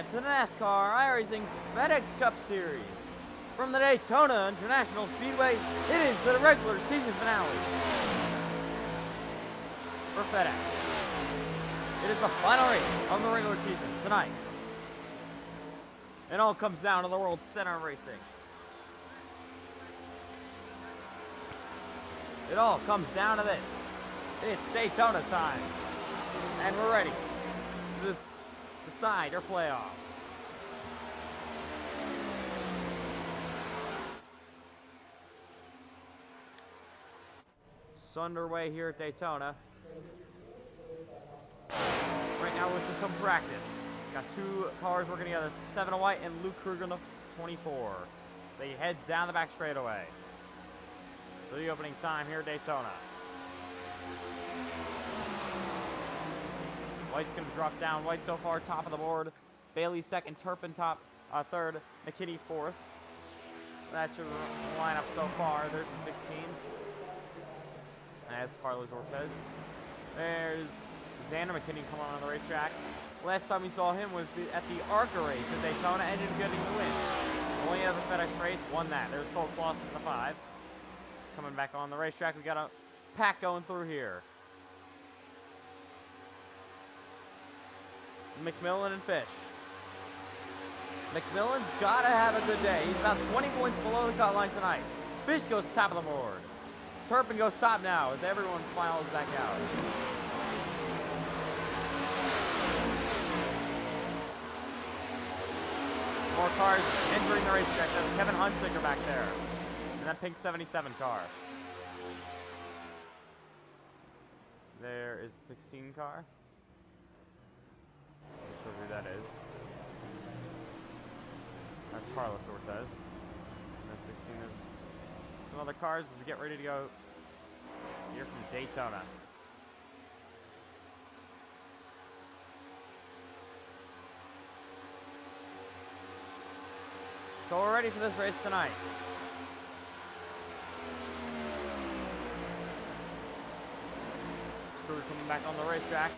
inside to the NASCAR iRacing FedEx Cup Series. From the Daytona International Speedway, it is the regular season finale for FedEx. It is the final race of the regular season tonight. It all comes down to the World Center of Racing. It all comes down to this. It's Daytona time. And we're ready to decide our playoffs. It's underway here at Daytona. Right now it's just some practice. Got two cars working together, 7 of white and Luke Kruger in the 24. They head down the back straightaway. So the opening time here at Daytona. White's going to drop down. White so far top of the board. Bailey second, Turpin top, third, McKinney fourth. That's your lineup so far. There's the 16. That's Carlos Ortiz. There's Xander McKinney coming on the racetrack. Last time we saw him was at the ARCA race at Daytona, ended up getting the win. Only other FedEx race won that. There's Cole Clausen in the 5. Coming back on the racetrack, we got a pack going through here. McMillan and Fish. McMillan's got to have a good day. He's about 20 points below the cut line tonight. Fish goes top of the board. Turpin goes top now as everyone files back out. More cars entering the racetrack. That's Kevin Hunsinger back there. And that pink 77 car. There is the 16 car. Not sure who that is. That's Carlos Ortiz. And that 16 is some other cars as we get ready to go here from Daytona. So we're ready for this race tonight. So we're coming back on the racetrack.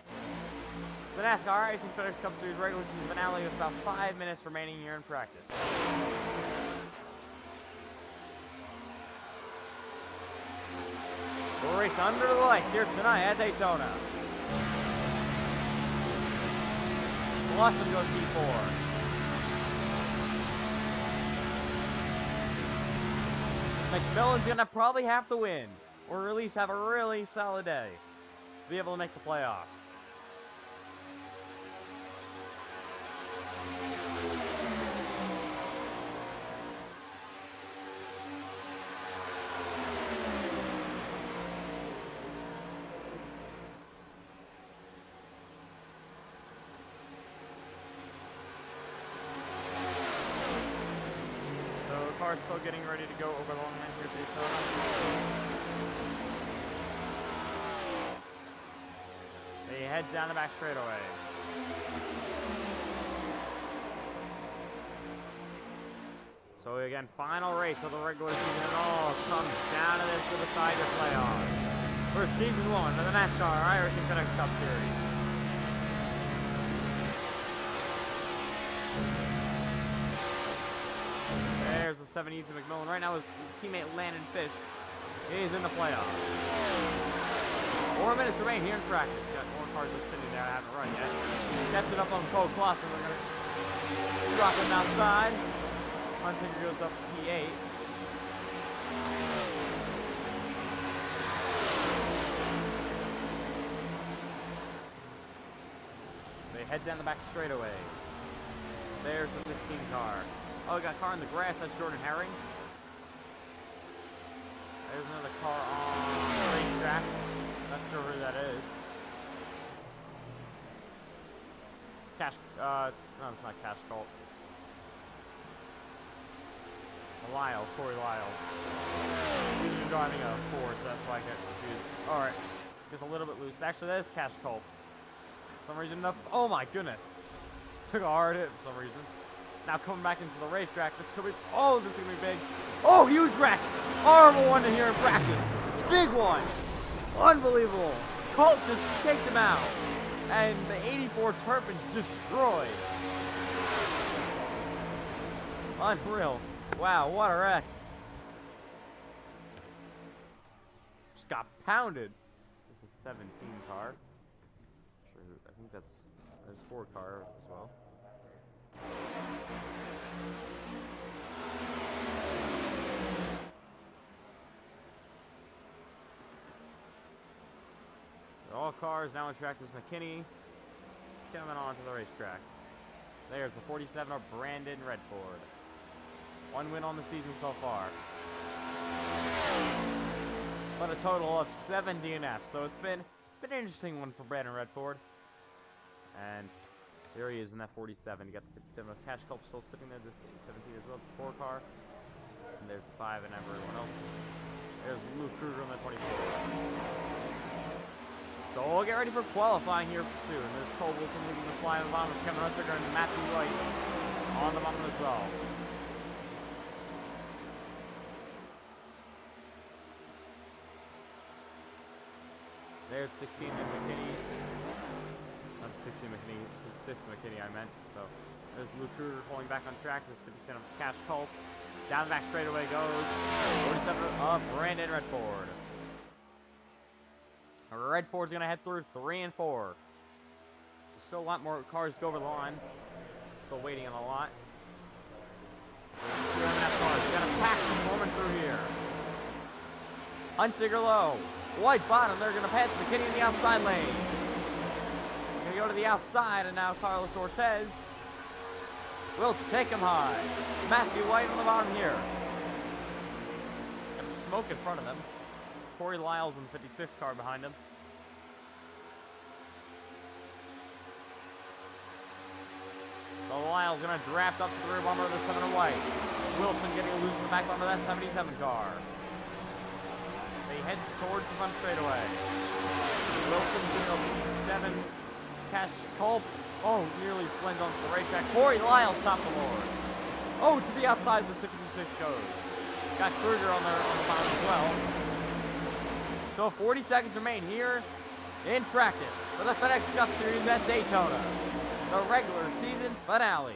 The NASCAR iRacing FedEx Cup Series regular season finale with about 5 minutes remaining here in practice. We'll race under the lights here tonight at Daytona. Lawson goes P4. McMillan's gonna probably have to win, or at least have a really solid day to be able to make the playoffs. Cars still getting ready to go over the long line here at Daytona. They head down the back straightaway. So again, final race of the regular season. It all comes down to this to decide your playoffs for season 1 of the NASCAR iRacing FedEx Cup Series. There's the 7 Ethan McMillan. Right now his teammate Landon Fish is in the playoffs. 4 minutes remain here in practice. Got more cars just sitting there. I haven't run yet. Catching up on Cole Clausen. We're going to drop him outside. Hunsinger goes up to P8. They head down the back straightaway. There's the 16 car. Oh, we got a car in the grass. That's Jordan Herring. There's another car on the racetrack. Not sure who that is. No, it's not Cash Colt. Lyles, Corey Lyles. He's been driving a Ford, so that's why I get confused. Alright, just a little bit loose. Actually, that is Cash Colt. For some reason, oh my goodness. Took a hard hit for some reason. Now coming back into the racetrack, this could be, oh, this is going to be big. Oh, huge wreck. Horrible one in here in practice. Big one. Unbelievable. Colt just takes him out. And the 84 Turpin destroyed. Unreal. Wow, what a wreck. Just got pounded. It's a 17 car. Sure, I think there's 4 car as well. All cars now on track. There's McKinney coming on to the racetrack. There's the 47 of Brandon Redford. 1 win on the season so far. But a total of 7 DNFs. So it's been an interesting one for Brandon Redford. And there he is in that 47. You got the 57 of Cash Culp still sitting there. This 17 as well. It's 4 car. And there's the 5 and everyone else. There's Luke Kruger on the 24. So we'll get ready for qualifying here too. And there's Cole Wilson leading the fly on the bottom. Kevin Hunter and Matthew White on the bottom as well. There's 16 and McKinney. Not 16 McKinney, 6 McKinney I meant. So there's Luke Kruger pulling back on track. There's 50% of Cash Culp. Down the back straightaway goes 47 of Brandon Redford. Redford's going to head through 3 and 4. There's still a lot more cars to go over the line. Still waiting on a lot. We're going to pack Norman through here. Hunsinger low. White bottom. They're going to pass McKinney in the outside lane. Going to go to the outside, and now Carlos Ortez will take him high. Matthew White on the bottom here. Got smoke in front of them. Corey Lyles in the 56 car behind him. So Lyles going to draft up to the rear bumper of the 7 of White. Wilson getting loose in the back bumper of that 77 car. They head towards the front straightaway. Wilson doing a 7. Cash Culp. Oh, nearly blends onto the racetrack. Corey Lyles top the board. Oh, to the outside of the 66 goes. Got Kruger on the bottom as well. So 40 seconds remain here in practice for the FedEx Cup Series at Daytona, the regular season finale.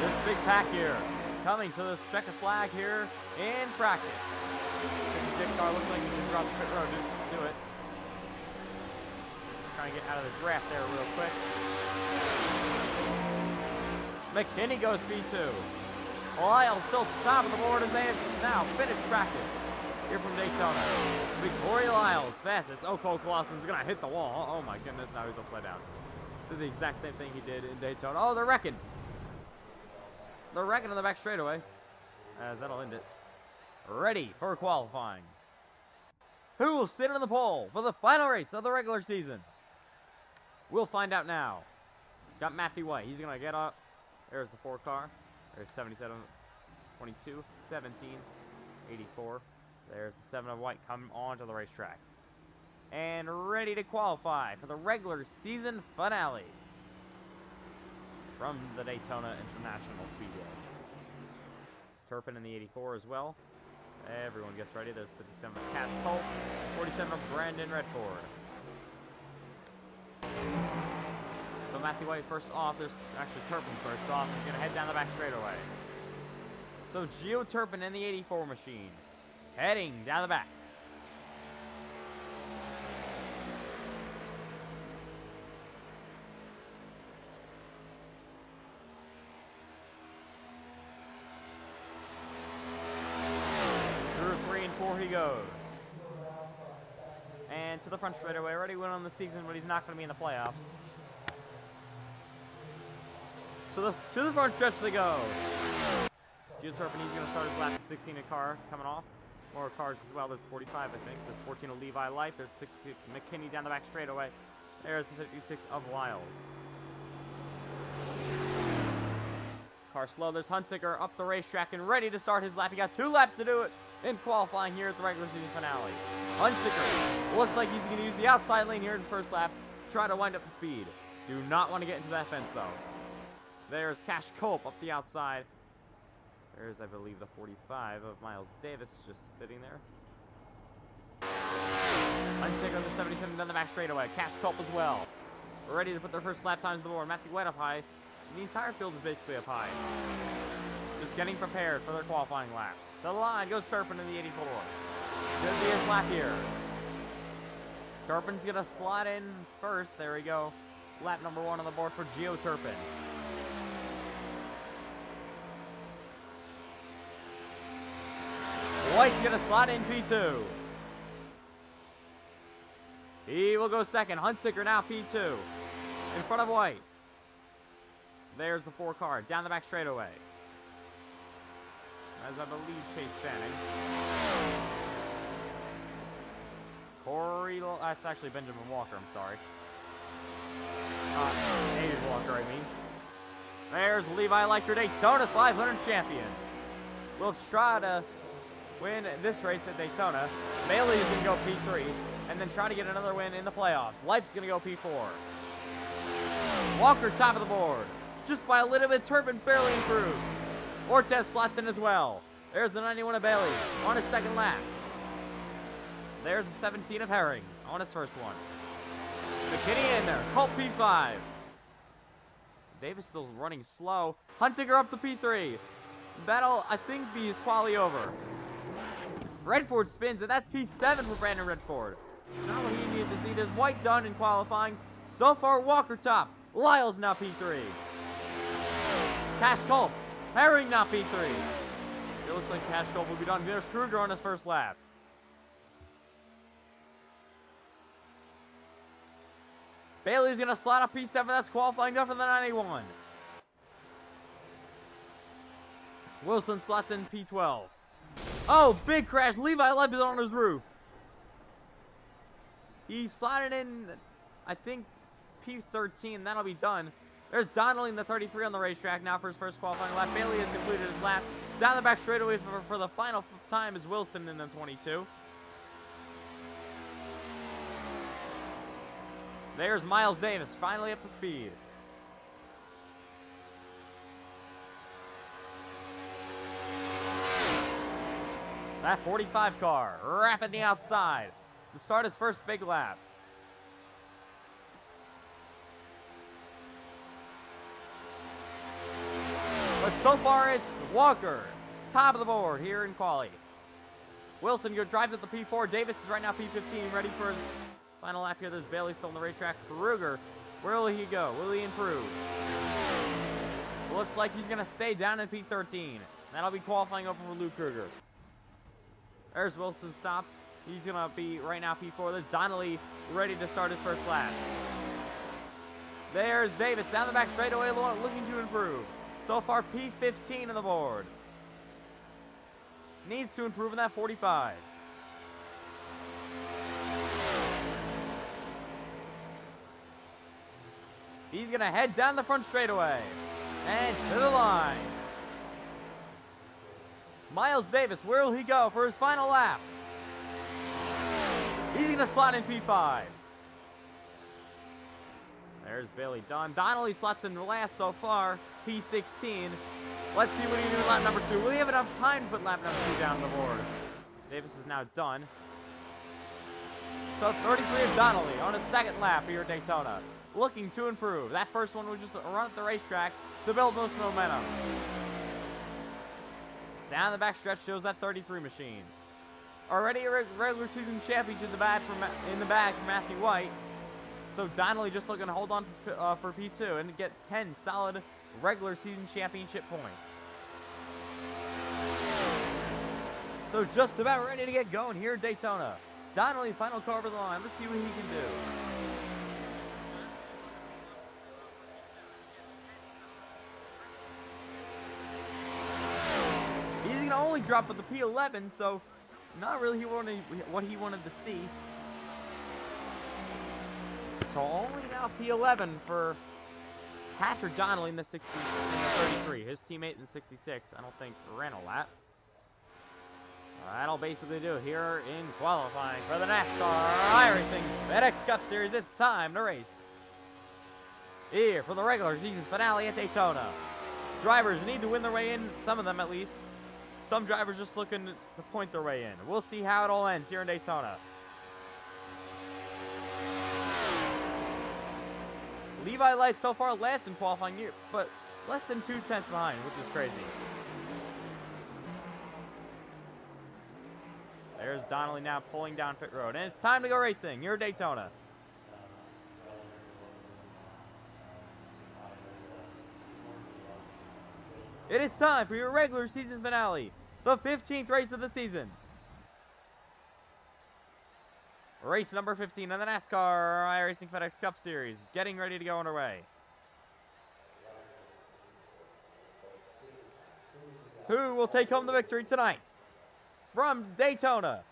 This big pack here, coming to this checkered flag here in practice. 56 car looks like he's going to drop the pit road to do it. Trying to get out of the draft there real quick. McKinney goes P2. Lyles still top of the board as they have now finished practice here from Daytona. Corey Lyles, fastest. Oh, Cole Clausen's going to hit the wall. Oh my goodness, now he's upside down. Did the exact same thing he did in Daytona. Oh, they're wrecking. They're wrecking on the back straightaway. As that'll end it. Ready for qualifying. Who will sit on the pole for the final race of the regular season? We'll find out now. Got Matthew White. He's going to get up. There's the 4 car. There's 77, 22, 17, 84. There's the 7 of White coming onto the racetrack. And ready to qualify for the regular season finale from the Daytona International Speedway. Turpin in the 84 as well. Everyone gets ready. There's 57 of Cash Culp, 47 of Brandon Redford. So Matthew White first off. There's actually Turpin first off. He's going to head down the back straightaway. So Gio Turpin in the 84 machine. Heading down the back. Through 3 and 4 he goes. And to the front straightaway. Already went on the season, but he's not going to be in the playoffs. So to the front stretch they go. Gio Turpin, he's going to start his lap at 16 a car coming off. More cars as well. There's 45, I think. There's 14 of Levi Light. There's 66 McKinney down the back straightaway. There's the 56 of Lyles. Car slow. There's Hunsinger up the racetrack and ready to start his lap. He got 2 laps to do it in qualifying here at the regular season finale. Hunsinger looks like he's going to use the outside lane here in his first lap. Try to wind up the speed. Do not want to get into that fence though. There's Cash Culp up the outside. There's, I believe, the 45 of Miles Davis just sitting there. Unsick on the 77 down the back straightaway. Cash Culp as well. We're ready to put their first lap times on the board. Matthew White up high. The entire field is basically up high. Just getting prepared for their qualifying laps. To the line goes Turpin in the 84. Should be his lap here. Turpin's going to slot in first. There we go. Lap number 1 on the board for Gio Turpin. White's going to slot in P2. He will go second. Hunsicker now P2. In front of White. There's the 4 car. Down the back straightaway. As I believe Chase Fanning. That's actually Benjamin Walker, I'm sorry. David Walker, I mean. There's Levi Leichter, Daytona 500 champion. Will try to win this race at Daytona. Bailey is going to go P3, and then try to get another win in the playoffs. Leif's going to go P4. Walker top of the board. Just by a little bit, Turpin barely improves. Ortez slots in as well. There's the 91 of Bailey on his second lap. There's the 17 of Herring on his first one. McKinney in there. Culp P5. Davis still running slow. Huntinger up to P3. That'll, I think, be his quali over. Redford spins, and that's P7 for Brandon Redford. Not what he needed to see. There's White done in qualifying. So far, Walker top. Lyles now P3. Cash Culp. Herring now P3. It looks like Cash Culp will be done. There's Kruger on his first lap. Bailey's going to slot up P7. That's qualifying up for the 91. Wilson slots in P12. Oh, big crash. Levi Leib is on his roof. He slotted in, I think, P13. That'll be done. There's Donnelly in the 33 on the racetrack now for his first qualifying lap. Bailey has completed his lap. Down the back straightaway for the final time is Wilson in the 22. There's Miles Davis, finally up to speed. That 45 car, wrapping the outside to start his first big lap. But so far it's Walker, top of the board here in quali. Wilson drives at the P4. Davis is right now P15, ready for his final lap here. There's Bailey still on the racetrack. Kruger, where will he go? Will he improve? Looks like he's going to stay down in P13. That'll be qualifying over for Luke Kruger. There's Wilson stopped. He's going to be right now P4. There's Donnelly ready to start his first lap. There's Davis down the back straightaway looking to improve. So far P15 on the board. Needs to improve in that 45. He's going to head down the front straightaway. And to the line. Miles Davis, where will he go for his final lap? He's going to slot in P5. There's Bailey done. Donnelly slots in last so far, P16. Let's see what he can do in lap number 2. Will he have enough time to put lap number 2 down the board? Davis is now done. So 33 of Donnelly on his second lap here at Daytona. Looking to improve. That first one was just a run at the racetrack to build most momentum. Down the back stretch shows that 33 machine. Already a regular season championship in the bag for Matthew White. So Donnelly just looking to hold on for P2 and get 10 solid regular season championship points. So just about ready to get going here at Daytona. Donnelly, final car over the line. Let's see what he can do. He's going to only drop at the P11, so not really what he wanted to see. So only now P11 for Patrick Donnelly in the 33. His teammate in the 66, I don't think ran a lap. That'll basically do it here in qualifying for the NASCAR iRacing FedEx Cup Series. It's time to race. Here for the regular season finale at Daytona. drivers need to win their way in, some of them at least. Some drivers just looking to point their way in. We'll see how it all ends here in Daytona. Levi Light so far last in qualifying year, but less than 2/10 behind, which is crazy. There's Donnelly now pulling down pit road, and it's time to go racing here at Daytona. It is time for your regular season finale, the 15th race of the season. Race number 15 of the NASCAR iRacing FedEx Cup Series, getting ready to go underway. Who will take home the victory tonight from Daytona?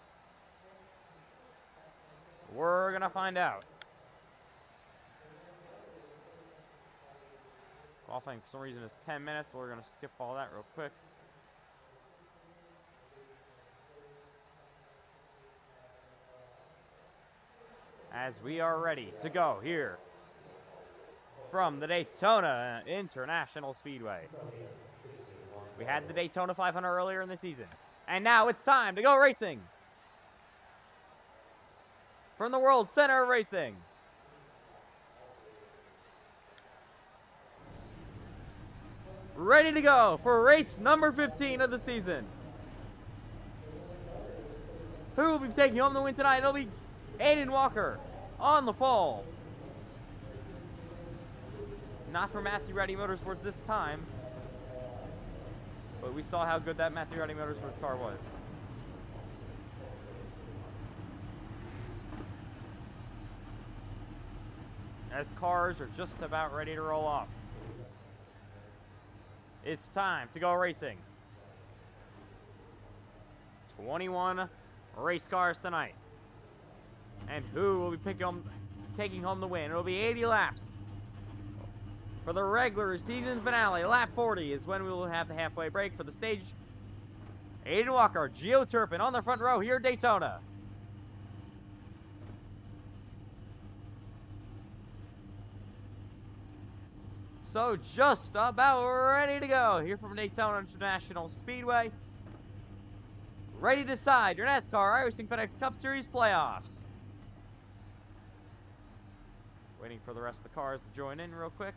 We're going to find out. Qualifying for some reason is 10 minutes, but we're going to skip all that real quick. As we are ready to go here from the Daytona International Speedway. We had the Daytona 500 earlier in the season, and now it's time to go racing. From the World Center of Racing. Ready to go for race number 15 of the season. Who will be taking home the win tonight? It'll be Aiden Walker on the pole. Not for Matthew Reddy Motorsports this time, but we saw how good that Matthew Reddy Motorsports car was. As cars are just about ready to roll off. It's time to go racing. 21 race cars tonight. And who will be taking home the win? It'll be 80 laps. For the regular season finale, lap 40 is when we will have the halfway break for the stage. Aiden Walker, Gio Turpin on the front row here at Daytona. So just about ready to go here from Daytona International Speedway. Ready to decide your NASCAR iRacing FedEx Cup Series playoffs. Waiting for the rest of the cars to join in real quick,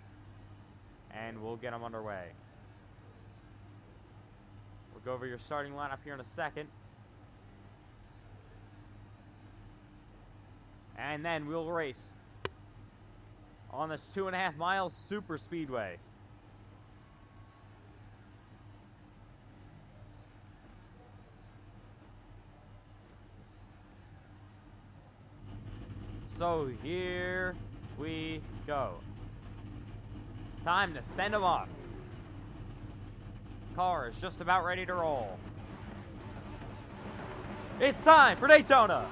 and we'll get them underway. We'll go over your starting lineup here in a second. And then we'll race on this 2.5 mile super speedway. So here we go. Time to send them off. Car is just about ready to roll. It's time for Daytona.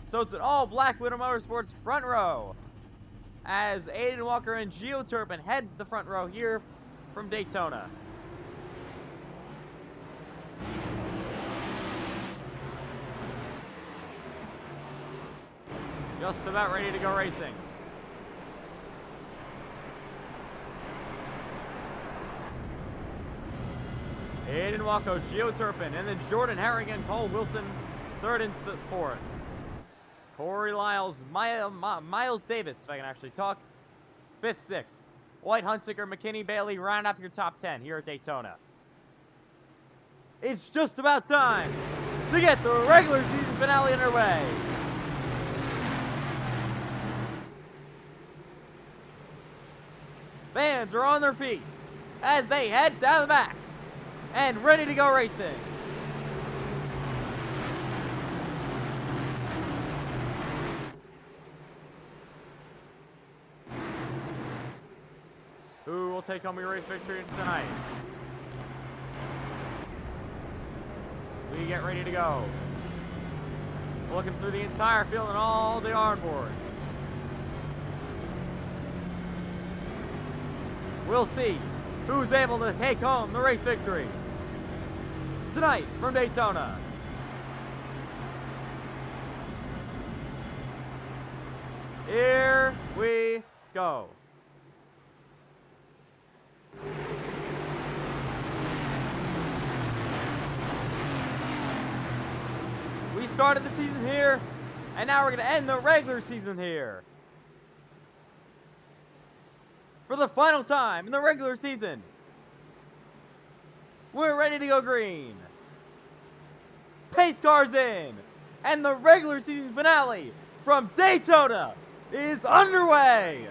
So it's an all-black Widow Motorsports front row as Aiden Walker and Gio Turpin head the front row here from Daytona. Just about ready to go racing. Aiden Walker, Gio Turpin, and then Jordan Herring and Cole Wilson, third and fourth. Corey Lyles, Miles Davis, if I can actually talk, fifth, sixth. White, Hunsaker, McKinney, Bailey, round up your top 10 here at Daytona. It's just about time to get the regular season finale underway. Fans are on their feet as they head down the back and ready to go racing. Who will take home your race victory tonight? We get ready to go. Looking through the entire field and all the onboards. We'll see who's able to take home the race victory tonight from Daytona. Here we go. started the season here, and now we're going to end the regular season here. For the final time in the regular season, we're ready to go green. Pace cars in, and the regular season finale from Daytona is underway.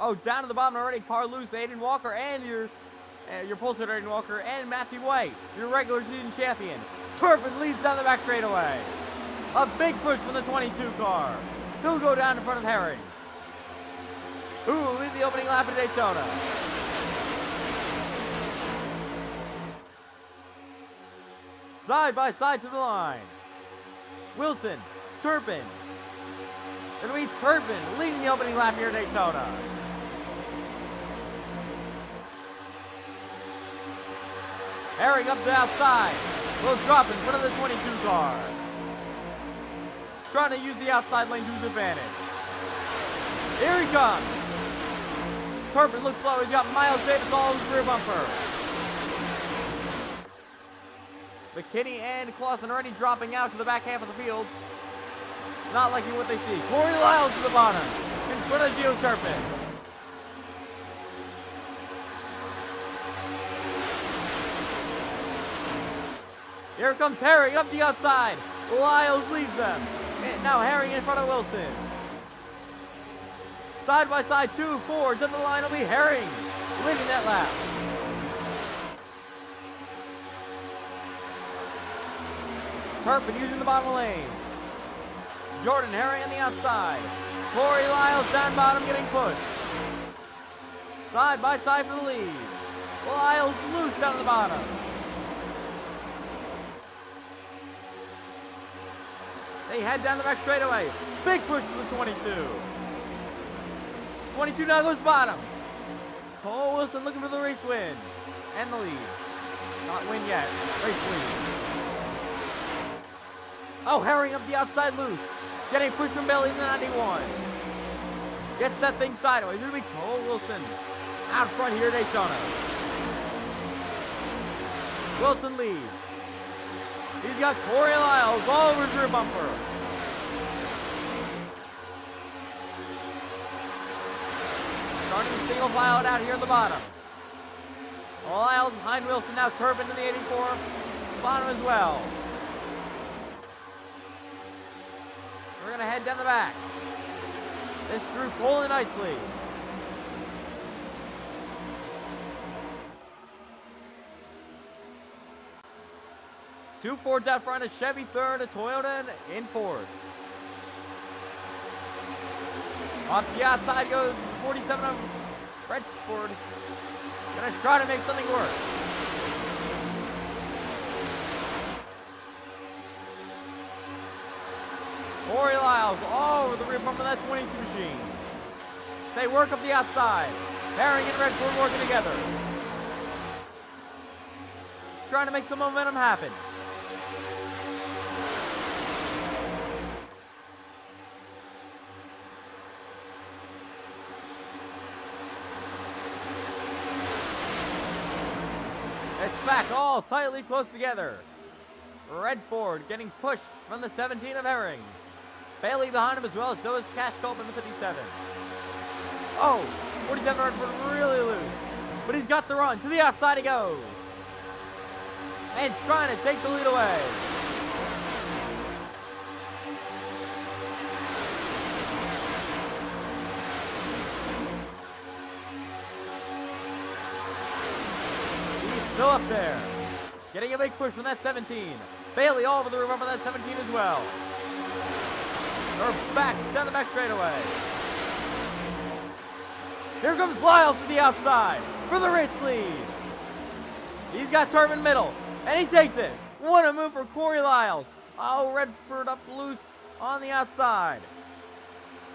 Oh, down to the bottom already, car loose, Aiden Walker and your pulsar Aiden Walker and Matthew White, your regular season champion. Turpin leads down the back straightaway. A big push from the 22 car. He'll go down in front of Herring, who will lead the opening lap at Daytona. Side by side to the line. Wilson, Turpin. It'll be Turpin leading the opening lap here at Daytona. Herring up the outside. Will drop in front of the 22 car. Trying to use the outside lane to his advantage. Here he comes. Turpin looks slow. He's got Miles Davis all over his rear bumper. McKinney and Clausen already dropping out to the back half of the field. Not liking what they see. Corey Lyles to the bottom in front of Gio Turpin. Here comes Herring up the outside. Lyles leads them. And now Herring in front of Wilson. Side by side, 2-4. Down the line will be Herring leading that lap. Turpin using the bottom lane. Jordan Herring on the outside. Corey Lyles down bottom getting pushed. Side by side for the lead. Lyles loose down the bottom. They head down the back straightaway. Big push to the 22. 22 now goes bottom. Cole Wilson looking for the race win. And the lead. Not win yet. Race lead. Oh, Herring up the outside loose. Getting pushed from Bailey in the 91. Gets that thing sideways. It'll be Cole Wilson out front here at Daytona. Wilson leads. He's got Corey Lyles all over his rear bumper. Starting to single file out here at the bottom. Lyles behind Wilson, now Turpin in the 84. Bottom as well. We're going to head down the back. This group pulling nicely. Two Fords out front, a Chevy third, a Toyota in fourth. Off the outside goes 47 of Redford. Gonna try to make something work. Corey Lyles all over the rear bumper of that 22 machine. They work up the outside. Herring and Redford working together. Trying to make some momentum happen. It's back all tightly close together. Redford getting pushed from the 17 of Herring. Bailey behind him as well, so is Cash Culp in the 57. Oh, 47 Redford really loose. But he's got the run. To the outside he goes. And trying to take the lead away. Still up there. Getting a big push from that 17. Bailey all over the rear bumper of that 17 as well. They're back down the back straightaway. Here comes Lyles to the outside for the race lead. He's got Turpin middle, and he takes it. What a move for Corey Lyles. Oh, Redford up loose on the outside.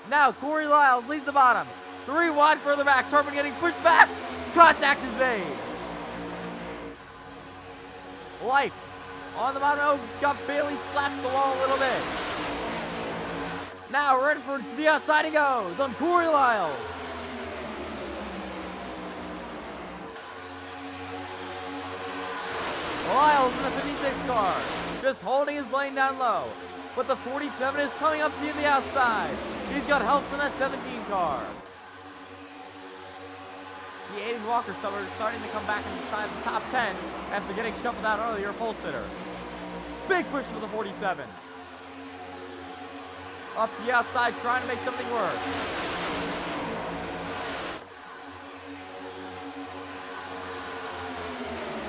Now Corey Lyles leads the bottom. 3 wide further back. Turpin getting pushed back. Contact is made. Life on the bottom. Oh, got Bailey slapped the wall a little bit. Now Redford to the outside he goes on Corey Lyles. Lyles in the 56 car, just holding his lane down low. But the 47 is coming up to the outside. He's got help from that 17 car. The Aiden Walker starting to come back inside the top 10 after getting shuffled out earlier, pole sitter. Big push for the 47. Up the outside, trying to make something work.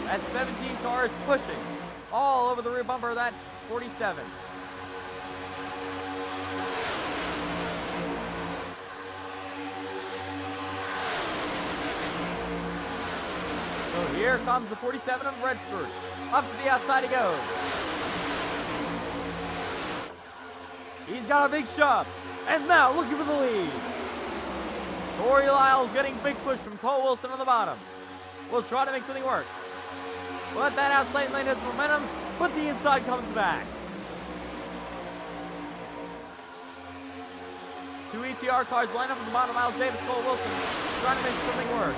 That 17 car is pushing all over the rear bumper of that 47. So here comes the 47 of Redford. Up to the outside he goes. He's got a big shove. And now looking for the lead. Corey Lyles getting big push from Cole Wilson on the bottom. We'll try to make something work. But that outside lane has momentum, but the inside comes back. 2 ETR cars line up at the bottom. Miles Davis, Cole Wilson, trying to make something work.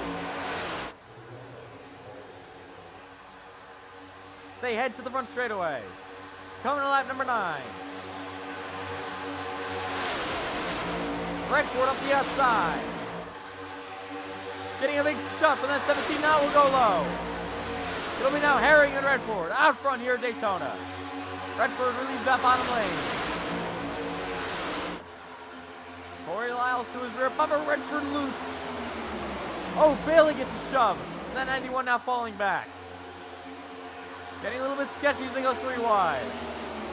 They head to the front straightaway. Coming to lap number 9. Redford up the outside. Getting a big shot from that 17. Now will go low. It'll be now Herring and Redford out front here at Daytona. Redford relieves that bottom lane. Corey Lyles to his rear bumper. Redford loose. Oh, Bailey gets a shove. And that 91 now falling back. Getting a little bit sketchy as they go 3 wide.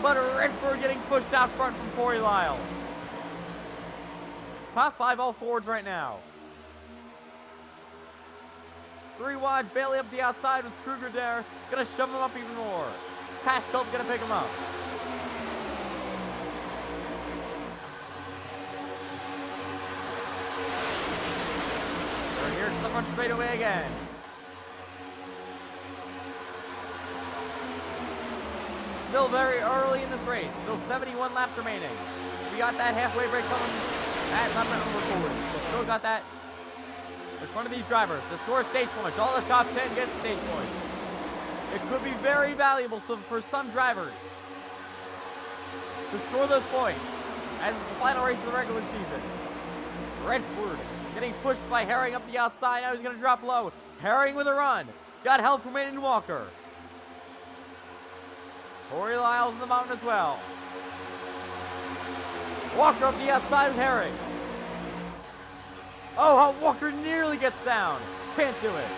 But Redford getting pushed out front from Corey Lyles. Top 5 all Fords right now. 3 wide, Bailey up the outside with Kruger there. Gonna shove him up even more. Pashkelt's gonna pick him up. We're here to the front straightaway again. Still very early in this race. Still 71 laps remaining. We got that halfway break coming at lap number 40. So still got that in front of these drivers to score stage points. All the top 10 get stage points. It could be very valuable for some drivers to score those points as it's the final race of the regular season. Redford getting pushed by Herring up the outside. Now he's going to drop low. Herring with a run. Got help from Aiden Walker. Corey Lyles in the mountain as well. Walker up the outside with Herring. Oh, Walker nearly gets down. Can't do it.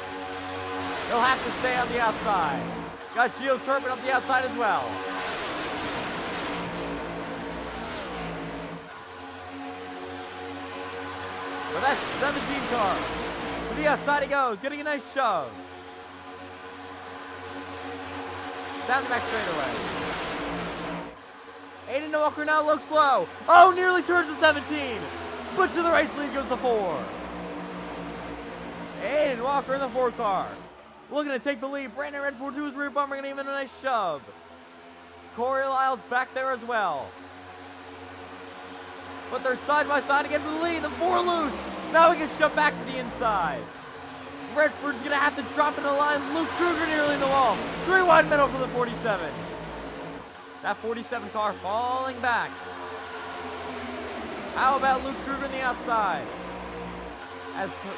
He'll have to stay on the outside. Got Gio Turpin up the outside as well. But that's 17 car. To the outside he goes, getting a nice shove. Down the back straightaway. Aiden Walker now looks low. Oh, nearly turns the 17. But to the right sleeve goes the 4. Aiden Walker in the 4 car. Looking to take the lead. Brandon Redford to his rear bumper, gonna give him a nice shove. Corey Lyles back there as well. But they're side by side again for the lead. The 4 loose. Now he gets shoved back to the inside. Redford's gonna have to drop in the line. Luke Kruger nearly in the wall. 3 wide middle for the 47. That 47 car falling back. How about Luke Kruger on the outside? As the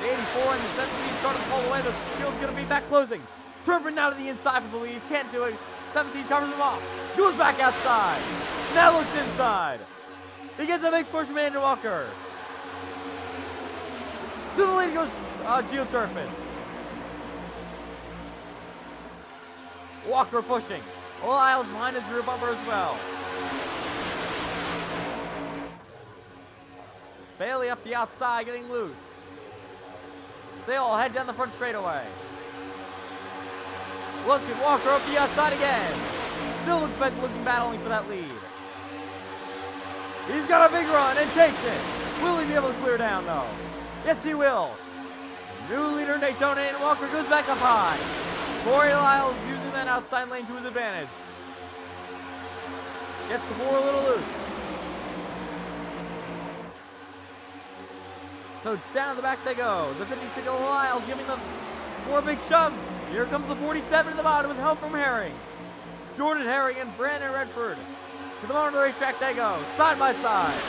84 and the 17 start to pull away, the field's going to be back closing. Turpin now to the inside for the lead. Can't do it. 17 covers him off. Goes back outside. Now looks inside. He gets a big push from Andrew Walker. To the lead goes Gio Turpin. Walker pushing. Lyles behind his rear bumper as well. Bailey up the outside, getting loose. They all head down the front straightaway. Look at Walker up the outside again. Still looking battling for that lead. He's got a big run and takes it. Will he be able to clear down, though? Yes, he will. New leader in Daytona, and Walker goes back up high. Corey Lyles using that outside lane to his advantage. Gets the 4 a little loose. So down the back they go. The 56 Lyles giving them 4 big shove. Here comes the 47 to the bottom with help from Herring. Jordan Herring and Brandon Redford. To the bottom of the racetrack they go, side by side.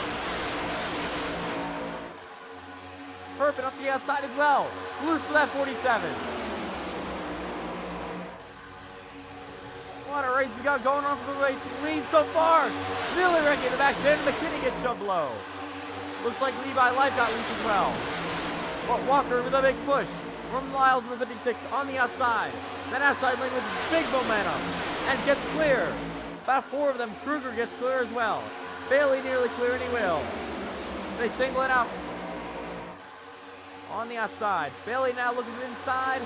Turpin up the outside as well. Loose for that 47. What a race we got going on for the race. Lead so far. Really wrecking the back. Dan McKinney gets shoved low. Looks like Levi Life got loose as well. But Walker with a big push from Lyles in the 56 on the outside. That outside lane with big momentum and gets clear. About 4 of them. Kruger gets clear as well. Bailey nearly clear, and he will. They single it out on the outside. Bailey now looking inside,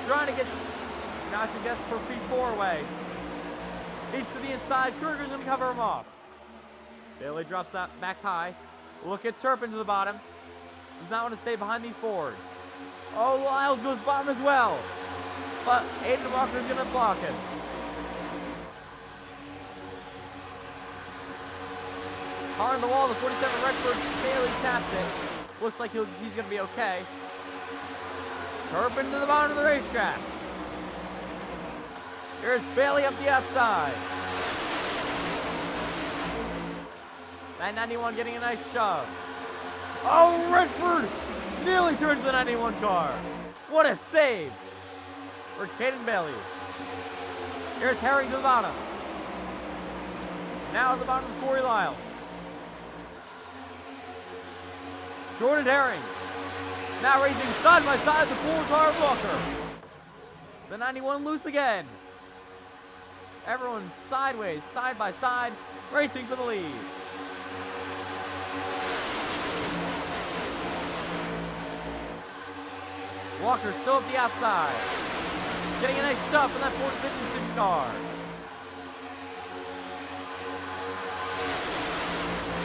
trying to get not to get for P4 away. He's to the inside. Kruger's going to cover him off. Bailey drops that back high. Look at Turpin to the bottom. Does not want to stay behind these Fords. Oh, Lyles goes bottom as well. But Aiden Walker's going to block it. Hard on the wall, the 47 Redford. Bailey taps it. Looks like he's going to be okay. Turpin to the bottom of the racetrack. Here's Bailey up the outside. That 91 getting a nice shove. Oh, Redford nearly turns the 91 car. What a save for Caden Bailey. Here's Herring to the bottom. Now at the bottom, Corey Lyles. Jordan Herring. Now racing side by side with the 4-car of Walker. The 91 loose again. Everyone's sideways, side by side, racing for the lead. Walker still up the outside. Getting a nice shove from that 456 car.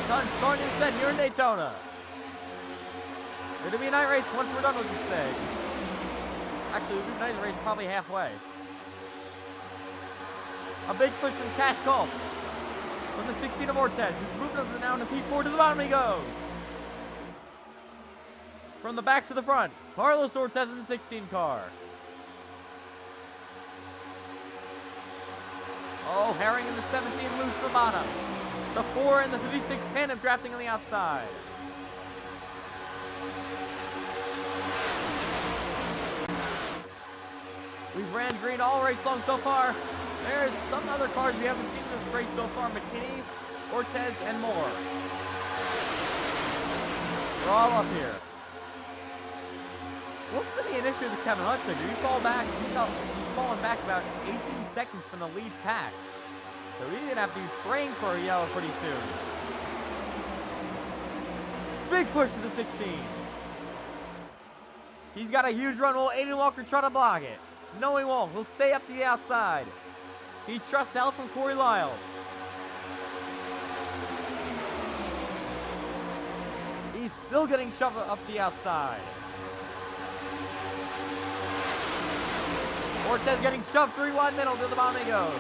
Sun starting to set here in Daytona. It'll be a night race once we're done with this thing. Actually, we'll do night race probably halfway. A big push from Cash Culp. From the 16 of Ortez. He's moving up now into P4 to the bottom he goes. From the back to the front. Carlos Ortez in the 16 car. Oh, Herring in the 17 loose for bottom. The 4 and the 56 tandem drafting on the outside. We've ran green all race long so far. There's some other cars we haven't seen in this race so far. McKinney, Ortez, and more. We're all up here. Looks to be an issue with Kevin Hudson. He fall back. He's falling back about 18 seconds from the lead pack. So he's going to have to be praying for a yellow pretty soon. Big push to the 16. He's got a huge run. Will Aiden Walker try to block it? No, he won't. He'll stay up to the outside. He trusts help from Corey Lyles. He's still getting shoved up the outside. Ortez getting shoved 3 wide middle to the bottom he goes.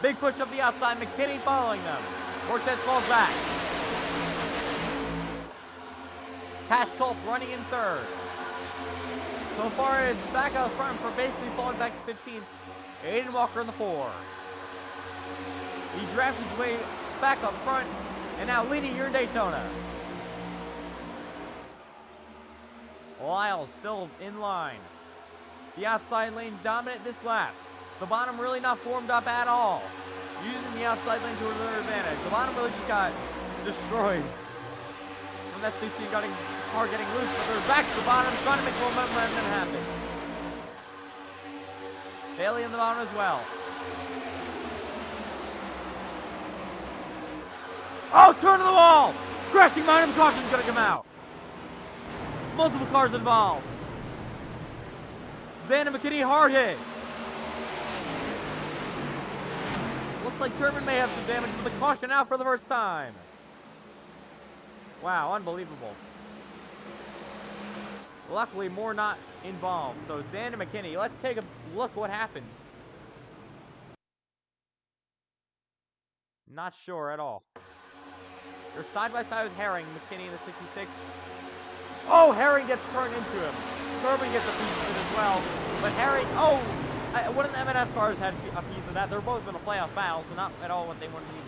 Big push up the outside. McKinney following them. Ortez falls back. Cash Culp running in third. So far, it's back out front for basically falling back to 15th. Aiden Walker in the 4. He drafts his way back up front, and now leading here in Daytona. Lyles still in line. The outside lane dominant this lap. The bottom really not formed up at all. Using the outside lane to their advantage. The bottom really just got destroyed. And that's they see car getting loose, but they're back to the bottom, trying to make momentum happen. Bailey in the bottom as well. Oh, turn to the wall! Crashing minor caution is going to come out. Multiple cars involved. Zan and McKinney hard hit. Looks looks like Turbine may have some damage with the caution out for the first time. Wow, unbelievable. Luckily, more not involved. So, Xander McKinney, let's take a look what happened. Not sure at all. They're side by side with Herring, McKinney in the 66. Oh, Herring gets turned into him. Turbine gets a piece of it as well. But Herring, oh, one of the M&F cars had a piece of that. They're both in a playoff battle, so not at all what they wanted needed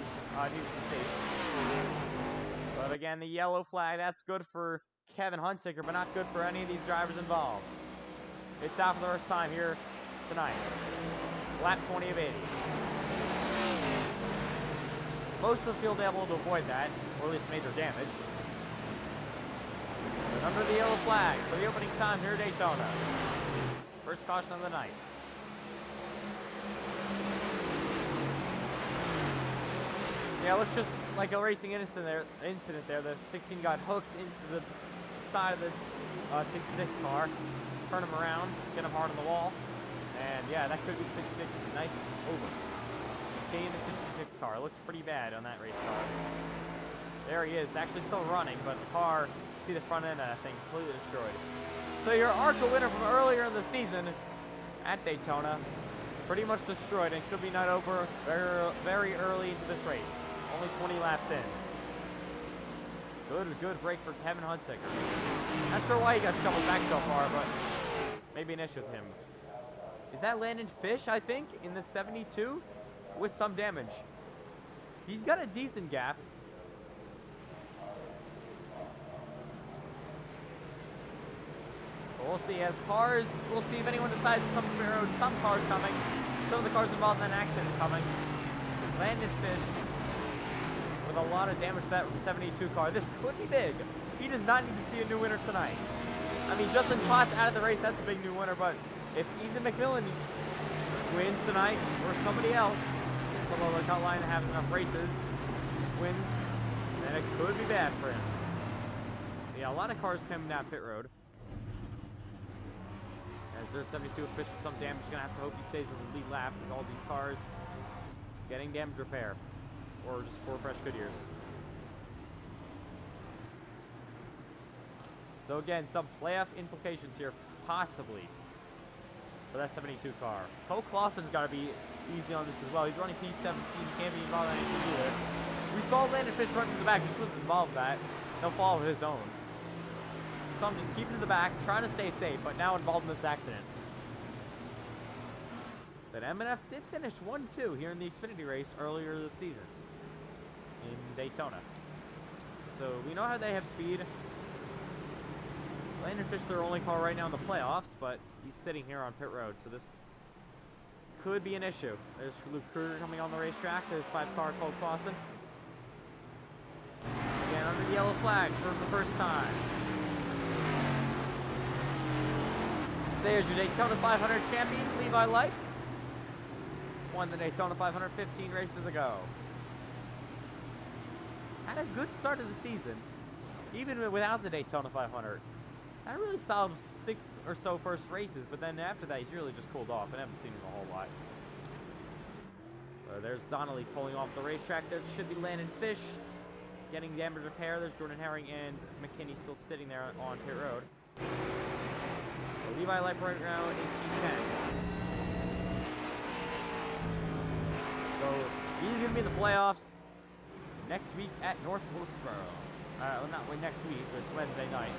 to see. But again, the yellow flag, that's good for Kevin Hunsaker, but not good for any of these drivers involved. It's out for the first time here tonight. Lap 20 of 80. Most of the field able to avoid that, or at least major damage. But under the yellow flag for the opening time here at Daytona. First caution of the night. Yeah, looks just like a racing incident there. The 16 got hooked into the side of the 66 car. Turn him around, get him hard on the wall. And yeah, that could be the 66. Nice over. Okay, in the 66 car. Looks pretty bad on that race car. There he is, actually still running, but the car, see the front end, I think, completely destroyed. So your ARCA winner from earlier in the season at Daytona, pretty much destroyed, and could be not over very early into this race. Only 20 laps in. Good break for Kevin Hunsaker. Not sure why he got shoveled back so far, but maybe an issue with him. Is that Landon Fish, I think, in the 72? With some damage. He's got a decent gap. But we'll see as cars, we'll see if anyone decides to come to the road. Some cars coming. Some of the cars involved in an accident coming. Landon Fish with a lot of damage to that 72 car. This could be big. He does not need to see a new winner tonight. I mean, Justin Potts out of the race, that's a big new winner, but if Ethan McMillan wins tonight, or somebody else below the cut line that has enough races, wins, then it could be bad for him. Yeah, a lot of cars coming down pit road. As their 72 official some damage, you're going to have to hope he stays with the lead lap, because all these cars getting damage repair, or just 4 fresh Goodyears. So again, some playoff implications here, possibly, for that 72 car. Cole Clausen's got to be easy on this as well. He's running P17. He can't be involved in anything either. We saw Landon Fish run to the back. Just was involved in that. He'll follow his own. So I'm just keeping to the back, trying to stay safe, but now involved in this accident. But M&F did finish 1-2 here in the Xfinity race earlier this season in Daytona. So we know how they have speed. Landon Fish, their only car right now in the playoffs, but he's sitting here on pit road, so this could be an issue. There's Luke Kruger coming on the racetrack. There's 5-car Cole Clausen. Again, under the yellow flag for the first time. There's your Daytona 500 champion, Levi Light. Won the Daytona 500 15 races ago. Had a good start of the season, even without the Daytona 500. Had a really solid 6 or so first races, but then after that, he's really just cooled off. I haven't seen him a whole lot. There's Donnelly pulling off the racetrack. There should be Landon Fish getting damage repair. There's Jordan Herring and McKinney still sitting there on pit road. So Levi Light right now in P10. So he's going to be in the playoffs next week at North Wilkesboro. Well, not next week, but it's Wednesday night.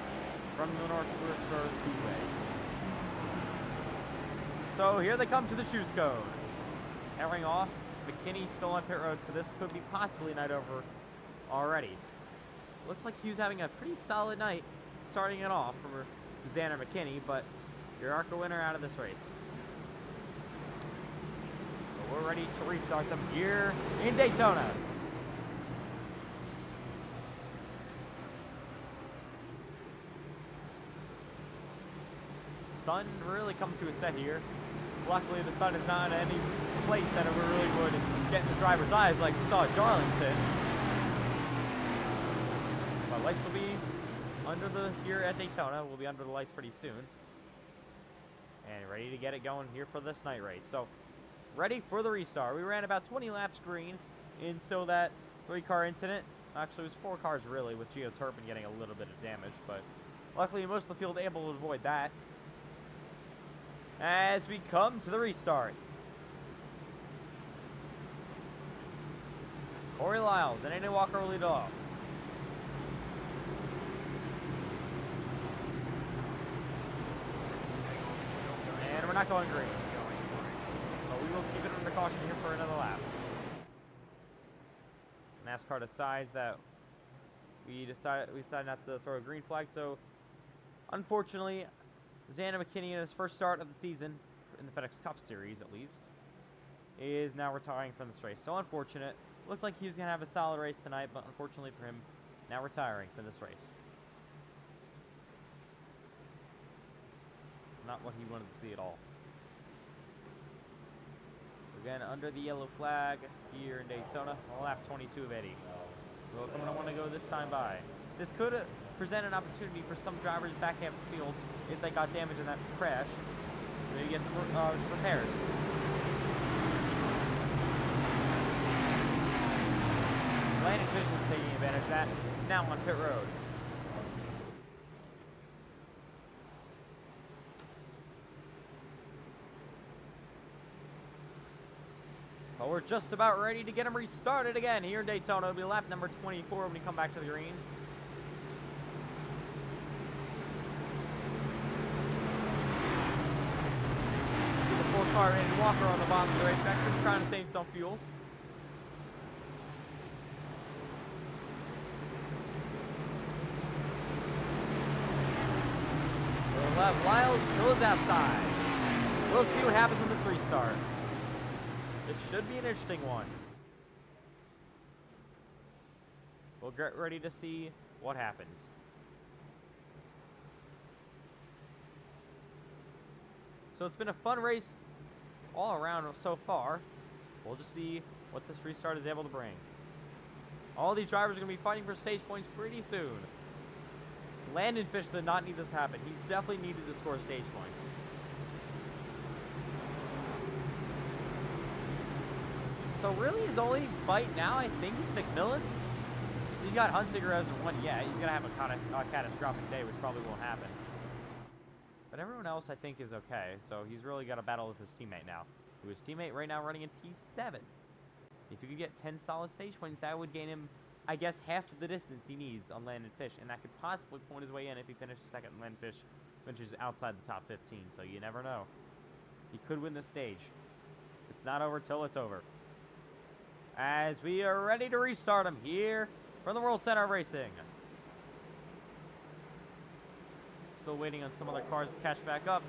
From the North Wilkesboro Speedway. So here they come to the choose code. Herring off, McKinney still on pit road, so this could be possibly night over already. Looks like Hughes having a pretty solid night starting it off for Xander McKinney, but your ARCA winner out of this race. So we're ready to restart them here in Daytona. Sun really come to a set here. Luckily, the sun is not in any place that it really would get in the driver's eyes like we saw at Darlington. But lights will be under here at Daytona. We'll be under the lights pretty soon. And ready to get it going here for this night race. So, ready for the restart. We ran about 20 laps green until that 3-car incident. Actually, it was 4 cars really, with Geo Turpin getting a little bit of damage, but luckily most of the field able to avoid that. As we come to the restart. Corey Lyles and Andy Walker will lead off. And we're not going green. So we will keep it under caution here for another lap. NASCAR decides that we decide not to throw a green flag, so unfortunately, Xander McKinney, in his first start of the season, in the FedEx Cup Series at least, is now retiring from this race. So unfortunate. Looks like he was going to have a solid race tonight, but unfortunately for him, now retiring from this race. Not what he wanted to see at all. Again, under the yellow flag here in Daytona, lap 22 of Eddie. So I'm going to want to go this time by. This could present an opportunity for some drivers back half the field if they got damage in that crash. Maybe get some repairs. Landon Fisher's taking advantage of that. Now on pit road. But we're just about ready to get him restarted again here in Daytona. It'll be lap number 24 when we come back to the green. The 4-car Andy Walker on the bottom of the racetrack, just trying to save some fuel. We'll have Lyles goes outside. We'll see what happens in this restart. It should be an interesting one. We'll get ready to see what happens. So it's been a fun race all around so far. We'll just see what this restart is able to bring. All these drivers are going to be fighting for stage points pretty soon. Landon Fish did not need this to happen. He definitely needed to score stage points. So really his only fight now, I think, is McMillan. He's got Hunsinger hasn't won yet. He's going to have a catastrophic day, which probably won't happen. But everyone else, I think, is okay. So he's really got to battle with his teammate now. Who his teammate right now running in P7. If he could get 10 solid stage points, that would gain him, I guess, half the distance he needs on Landon Fish. And that could possibly point his way in if he finishes second and Landon Fish finishes outside the top 15. So you never know. He could win the stage. It's not over till it's over. As we are ready to restart him here from the World Center of Racing. Still waiting on some other cars to catch back up.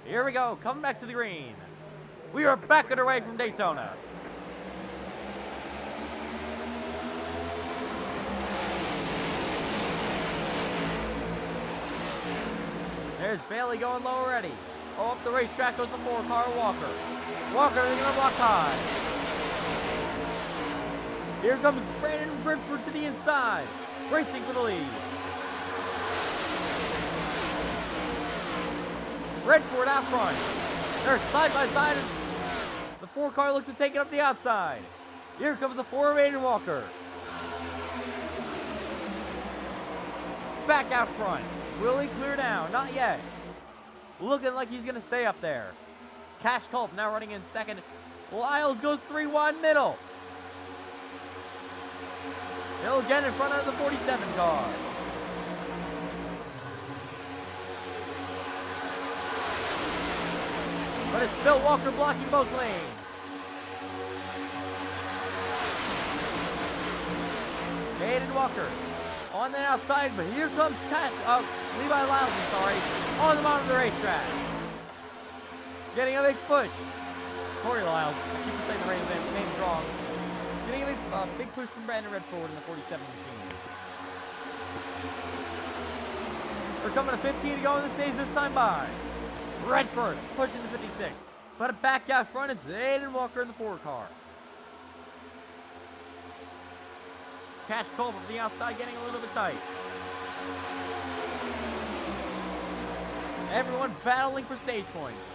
Here we go, coming back to the green. We are back underway from Daytona. There's Bailey going low already. Oh, up the racetrack goes the 4-car Walker. Walker, they're going to block high. Here comes Brandon Redford to the inside, racing for the lead. Redford out front. They're side by side. The 4-car looks to take it up the outside. Here comes the 4 of Aiden Walker. Back out front. Will he clear down? Not yet. Looking like he's going to stay up there. Cash Culp now running in second. Lyles goes 3 wide middle. He'll get in front of the 47 car. But it's still Walker blocking both lanes. Aiden Walker on the outside, but here comes Levi Lyles, on the bottom of the racetrack. Getting a big push. Corey Lyles, I keep saying the name's wrong. Getting a big push from Brandon Redford in the 47 machine. We're coming to 15 to go in the stage this time by. Redford pushing the 56. But back out front, it's Aiden Walker in the 4-car. Cash Culp from the outside getting a little bit tight. Everyone battling for stage points.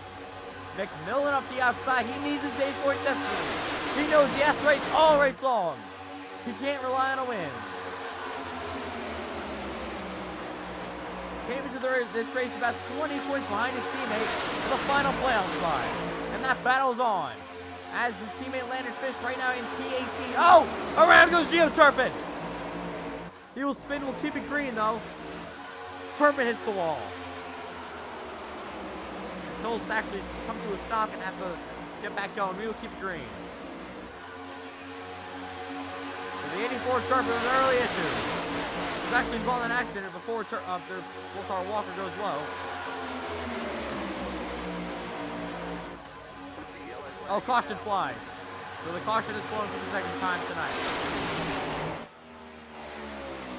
McMillan up the outside. He needs a stage point desperately. He knows he has to race all race long. He can't rely on a win. Came into this race about 20 points behind his teammate for the final playoff spot. And that battle's on. As his teammate Landon Fish right now in P18. Oh! Around goes Geoturpin! He will spin, will keep it green though. Turpin hits the wall. And Souls actually come to a stop and have to get back going. We will keep it green. So the 84 Turpin was an early issue. He's actually involved in an accident before our Walker goes low. Oh, caution flies. So the caution is flown for the second time tonight.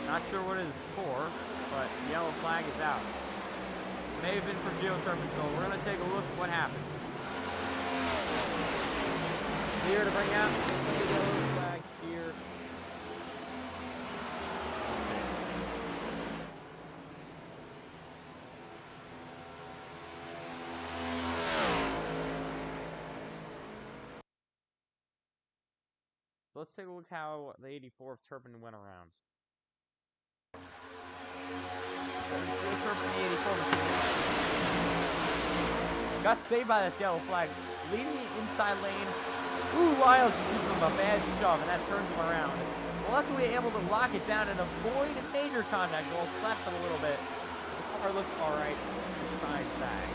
Not sure what it is for, but the yellow flag is out. May have been for Geoturpin, so we're going to take a look at what happens. Here to bring out the yellow flag here. Let's see. So let's take a look how the 84 Turpin went around. Turpin, the 84 machine. Got saved by this yellow flag. Leading the inside lane. Ooh, Lyles just gives him a bad shove, and that turns him around. Luckily able to lock it down and avoid major contact. Well, slaps it a little bit. The car looks alright besides that.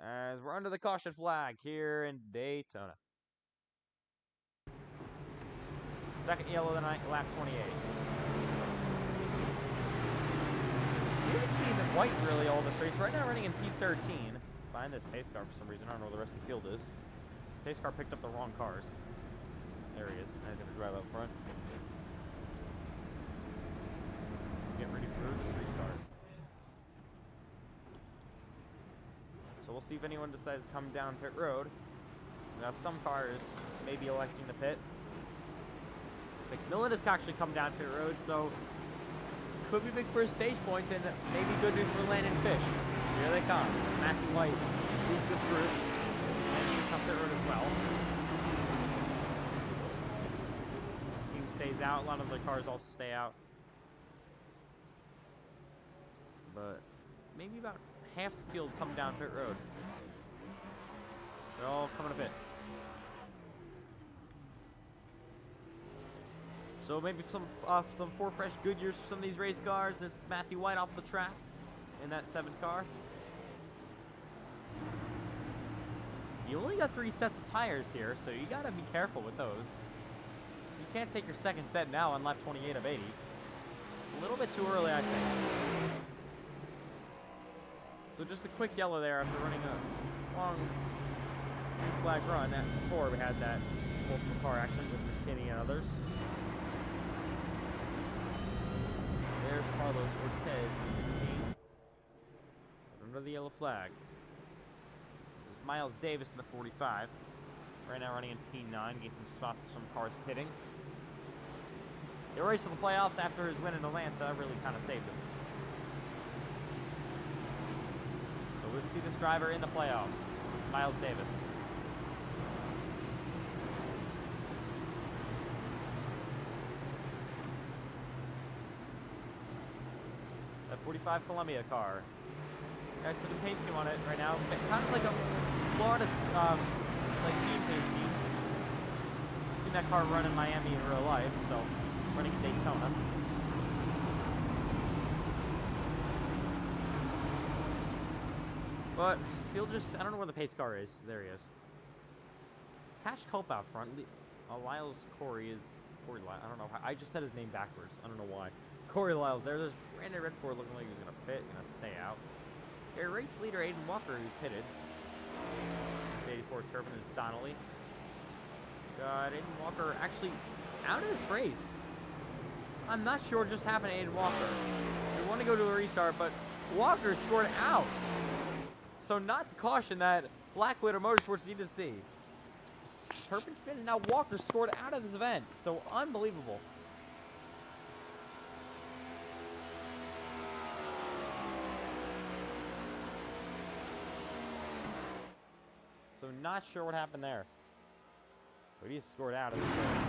As we're under the caution flag here in Daytona. Second yellow of the night, lap 28. We haven't seen white really all this race. Right now running in P13. Behind this pace car for some reason. I don't know where the rest of the field is. Pace car picked up the wrong cars. There he is. Now he's going to drive up front. Get ready for this restart. So we'll see if anyone decides to come down pit road. Now some cars may be electing to pit. McMillan has actually come down pit road, so this could be big for his stage points and maybe good news for Landon Fish. Here they come. Matthew White leads this group. And he's come pit road as well. This team stays out. A lot of the cars also stay out. But maybe about half the field come down pit road. They're all coming to pit. So maybe some four fresh good years for some of these race cars. There's Matthew White off the track in that 7 car. You only got 3 sets of tires here, so you gotta be careful with those. You can't take your second set now on lap 28 of 80. A little bit too early, I think. So just a quick yellow there after running a long green flag run. Before we had that multiple car action with McKinney and others. There's Carlos Ortez, 16. Under the yellow flag. There's Miles Davis in the 45. Right now running in P9, getting some spots of some cars pitting. The race to the playoffs after his win in Atlanta really kind of saved him. So we'll see this driver in the playoffs, Miles Davis. That 45 Columbia car. Guys, so the paint scheme on it right now, kind of like a Florida like team paint scheme. I've seen that car run in Miami in real life, so running in Daytona. But field just, I don't know where the pace car is. There he is. Cash Culp out front. Lyles Corey is Corey Lyles. I don't know how, I just said his name backwards. I don't know why. Corey Lyles there. There's Brandon Redford looking like he's gonna pit, gonna stay out. Here, race leader Aiden Walker who pitted. 84 Turpin is Donnelly. Got Aiden Walker actually out of this race. I'm not sure what just happened to Aiden Walker. We want to go to a restart, but Walker scored out. So not the caution that Black Widow Motorsports needed to see. Turpin spin, and now Walker scored out of this event. So unbelievable. I'm not sure what happened there. But he scored out of this race.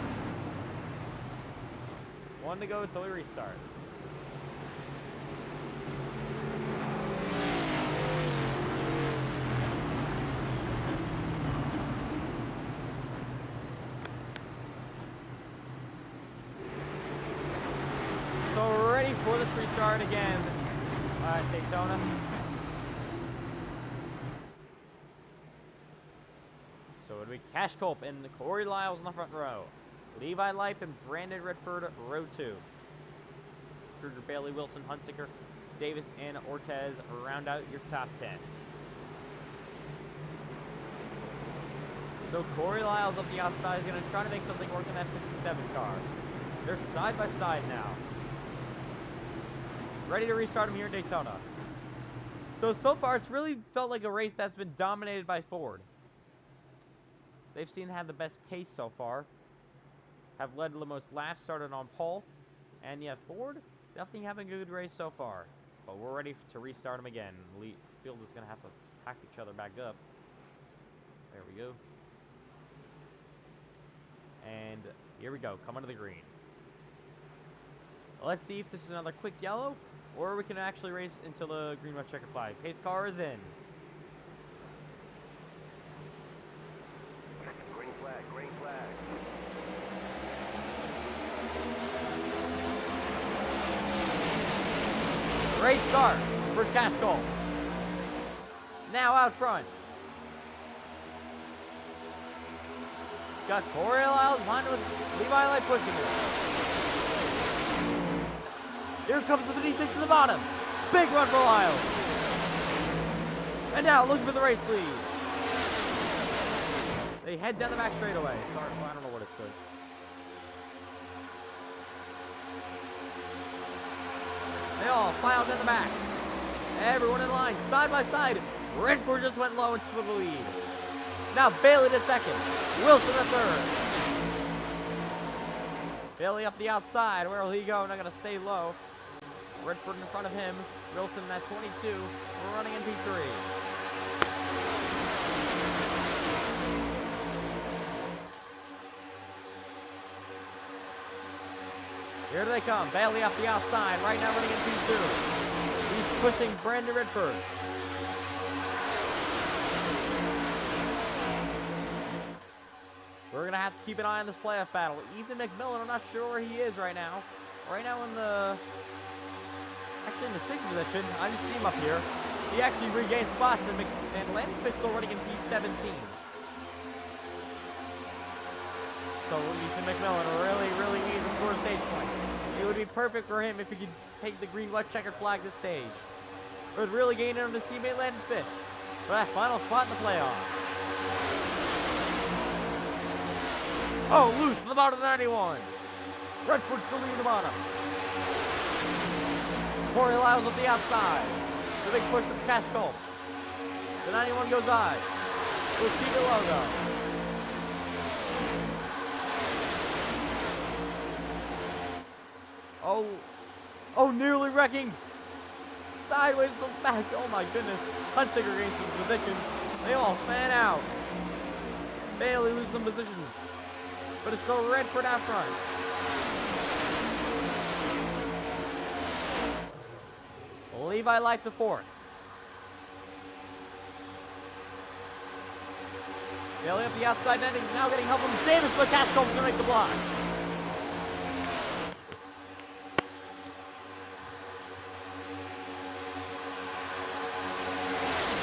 1 to go until we restart. So we're ready for this restart again at Daytona. So it'll be Cash Culp and Corey Lyles in the front row. Levi Lipe and Brandon Redford, row 2. Kruger, Bailey, Wilson, Hunsicker, Davis, and Ortez round out your top 10. So Corey Lyles up the outside is going to try to make something work in that 57 car. They're side by side now. Ready to restart them here in Daytona. So far it's really felt like a race that's been dominated by Ford. They've had the best pace so far. Have led the most laps, started on pole. And yeah, Ford definitely having a good race so far. But we're ready to restart them again. Field is going to have to pack each other back up. There we go. And here we go, coming to the green. Let's see if this is another quick yellow, or we can actually race until the green, white, checker flag. Pace car is in. Green flag, green flag. Great start for Cash Culp. Now out front. Got Corey Lyles behind with Levi Light pushing it. Here comes the 56 to the bottom. Big run for Lyles. And now looking for the race lead. They head down the back straightaway. Sorry, I don't know what it stood. They all file down the back. Everyone in line, side by side. Redford just went low and took the lead. Now Bailey to second. Wilson to third. Bailey up the outside. Where will he go? Not going to stay low. Redford in front of him. Wilson at 22. We're running in P3. Here they come. Bailey up the outside. Right now running in P2. He's pushing Brandon Redford. We're going to have to keep an eye on this playoff battle. Ethan McMillan, I'm not sure where he is right now. Right now in the 6th position. I just see him up here. He actually regained spots, and Landon Fish still running in P17. So Ethan McMillan really needs to score stage points. It would be perfect for him if he could take the green, white, checkered flag this stage. It would really gain him to teammate Landon Fish for that final spot in the playoffs. Oh, loose in the bottom of the 91. Redford still leading the bottom. Corey Lyles up the outside. The big push from Cash Culp. The 91 goes high. We'll keep it low though. Oh, nearly wrecking. Sideways to the back. Oh my goodness. Hunsicker gains some positions. They all fan out. Bailey loses some positions. But it's still Redford out front. Levi Life to 4th. Bailey up the outside net. He's now getting help from Davis, but Cash Culp's going to make the block.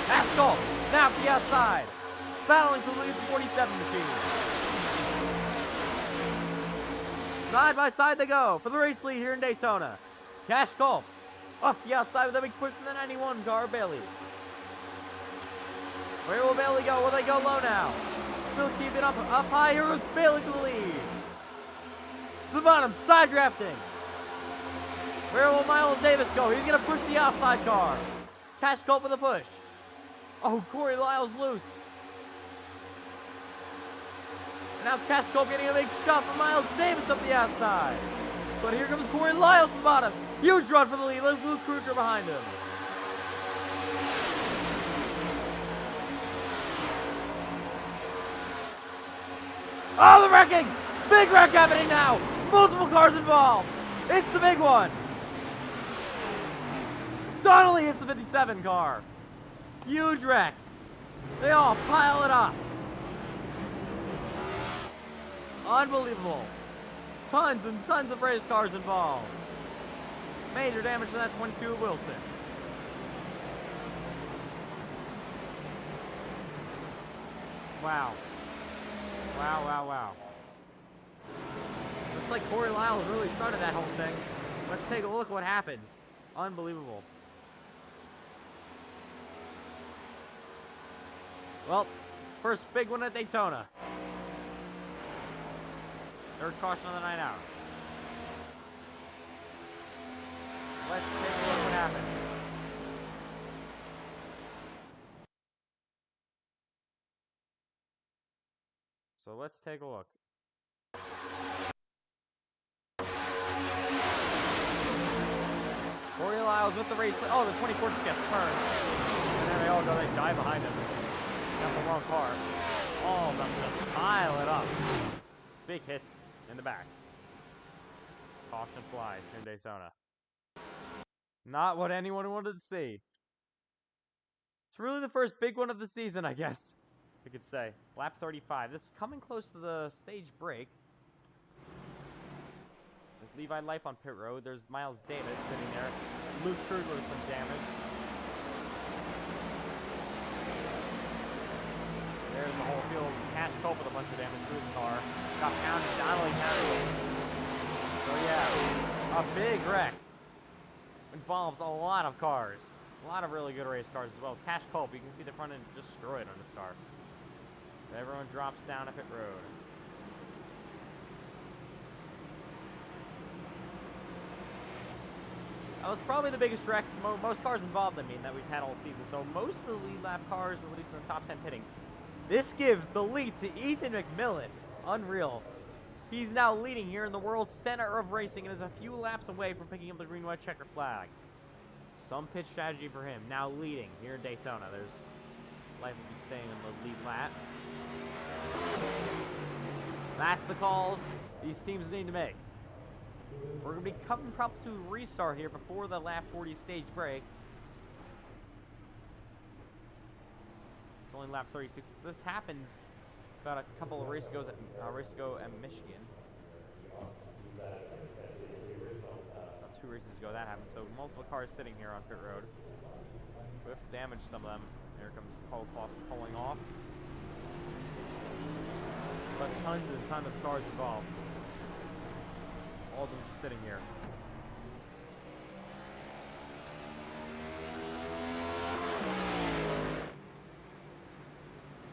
Cash Culp now up the outside. Battling to lead the 47 machine. Side by side they go for the race lead here in Daytona. Cash Culp up the outside with a big push from the 91 car, Bailey. Where will Bailey go? Will they go low now? Still keeping up high. Here goes Bailey to the lead. To the bottom, side drafting. Where will Miles Davis go? He's going to push the outside car. Cash Culp with a push. Oh, Corey Lyles loose. Now Cash Culp getting a big shot from Miles Davis up the outside. But here comes Corey Lyles to the bottom. Huge run for the lead. Luke Kruger behind him. Oh, the wrecking! Big wreck happening now! Multiple cars involved! It's the big one! Donnelly hits the 57 car. Huge wreck. They all pile it up. Unbelievable. Tons and tons of race cars involved. Major damage to that 22 Wilson. Wow. Wow, wow, wow. Looks like Corey Lyles really started that whole thing. Let's take a look what happens. Unbelievable. Well, first big one at Daytona. Third caution on the night out. Let's take a look what happens. So let's take a look. Corey Lyles with the race. Oh, the 24 just gets turned. And then they all go, they die behind him. Got the wrong car. All of them just pile it up. Big hits in the back. Caution flies here in Daytona. Not what anyone wanted to see. It's really the first big one of the season, I guess. You could say. Lap 35. This is coming close to the stage break. There's Levi Life on pit road. There's Miles Davis sitting there. Luke Kruger with some damage. There's the whole field. Cash Cope with a bunch of damage through the car. Got pounded. Donnelly pounded. So yeah, a big wreck. Involves a lot of cars. A lot of really good race cars as well as Cash Cope. You can see the front end destroyed on this car. Everyone drops down a pit road. That was probably the biggest wreck, most cars involved, I mean, that we've had all season. So most of the lead lap cars, at least in the top 10 pitting. This gives the lead to Ethan McMillan. Unreal. He's now leading here in the world's center of racing and is a few laps away from picking up the green-white checker flag. Some pitch strategy for him. Now leading here in Daytona. There's Life will be staying in the lead lap. That's the calls these teams need to make. We're going to be coming probably to a restart here before the lap 40 stage break. It's only lap 36. This happens about a couple of races ago at Michigan. About 2 races ago that happened. So multiple cars sitting here on pit road. We've damaged some of them. Here comes Cole Foster pulling off. But tons and tons of cars involved. All of them just sitting here.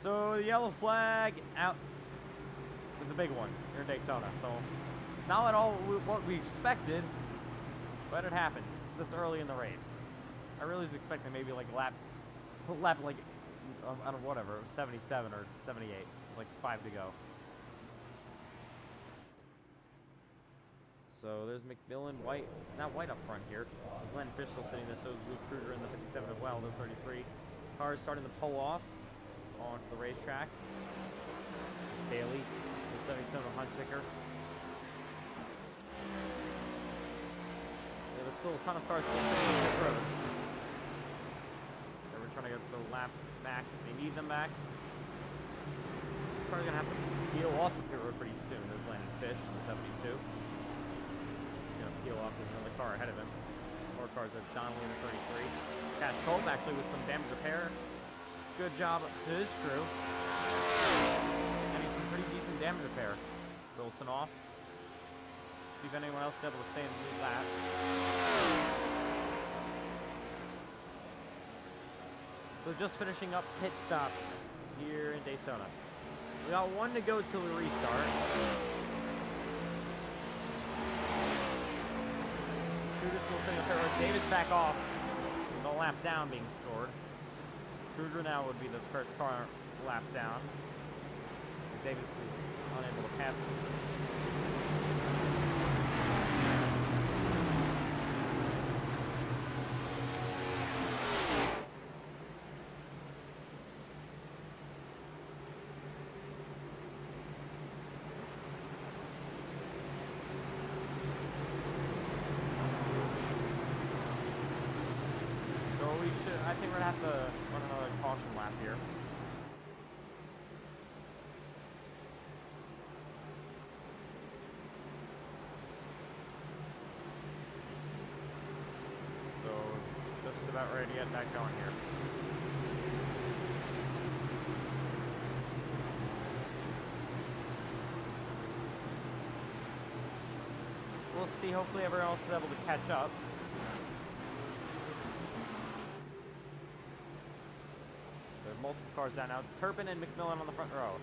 So the yellow flag out with the big one here in Daytona. So not at all what we expected, but it happens this early in the race. I really was expecting maybe like lap like I don't know, whatever, 77 or 78, like 5 to go. So there's McMillan, White, not White up front here. Glenn Fish still sitting there, so is Luke Kruger in the 57 as well, the 33. Cars starting to pull off onto the racetrack. Bailey, the 77 of Hunziker. There's still a ton of cars still sitting on this road. We're trying to get the laps back if they need them back. Probably gonna have to peel off the pit road pretty soon. There's Landon Fish in the 72. Peel off, there's another car ahead of him. More cars with Donnelly in the 33. Cash Cope actually with some damage repair. Good job to his crew. And he's some pretty decent damage repair. Wilson off. See if anyone else is able to stay in the lead lap. So just finishing up pit stops here in Daytona. We got 1 to go till we restart. Still sitting up there. Davis back off. The lap down being scored. Kruger now would be the first car lap down. Davis is unable to pass him. we should. I think we're gonna have to run another caution lap here. So just about ready to get that going here. We'll see. Hopefully everyone else is able to catch up. There are multiple cars down now. It's Turpin and McMillan on the front row.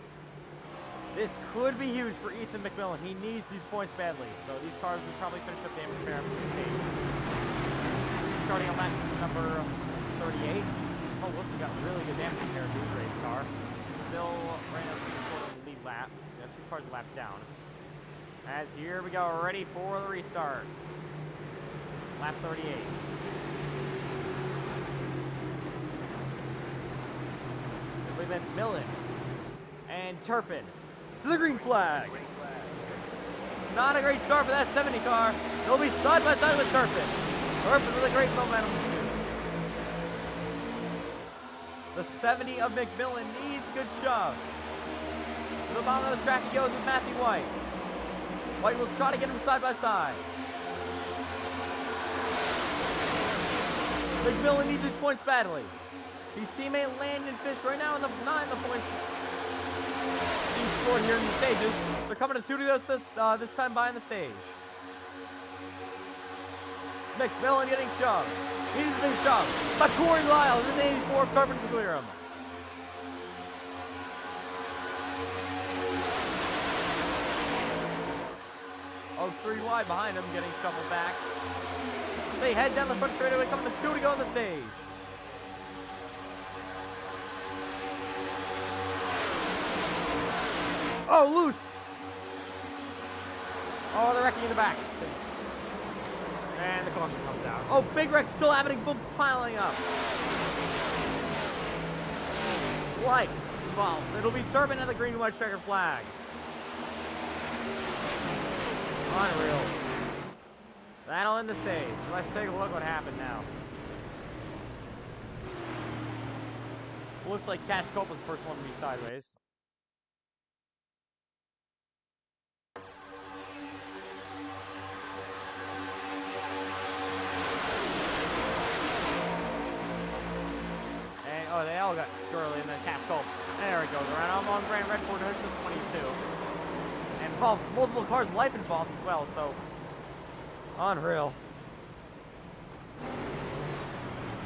This could be huge for Ethan McMillan. He needs these points badly. So these cars will probably finish up damage fair after the stage. Starting on lap number 38. Oh, Wilson got really good damage compared to his race car. Still right now sort of the lead lap. We have 2 cars a lap down. As here we go, ready for the restart. Lap 38. McMillan and Turpin to the green flag. Not a great start for that 70 car. They'll be side by side with Turpin. Turpin with a great momentum boost. The 70 of McMillan needs a good shove. To the bottom of the track he goes with Matthew White. White will try to get him side by side. McMillan needs his points badly. His teammate Landon Fish right now not in the points he's scored here in the stages. They're coming to 2 this time by in the stage. McMillan getting shoved. He needs a big shove. But Corey Lyles in the 84 of Turpin to clear him. Oh, 3 wide behind him, getting shuffled back. They head down the front straightaway, coming to 2 to go on the stage. Oh, loose! Oh, they're wrecking in the back. And the caution comes out. Oh, big wreck still happening, boom, piling up. Like, well, it'll be Turpin and the green and white checker flag. Unreal. That'll end the stage. Let's take a look what happened now. Looks like Cash Cope was the first one to be sideways. And, oh, they all got squirrely, and then Cash Cope. There it goes. Around on Grand Red Ford hooks at 22. And involves multiple cars life involved as well, so unreal.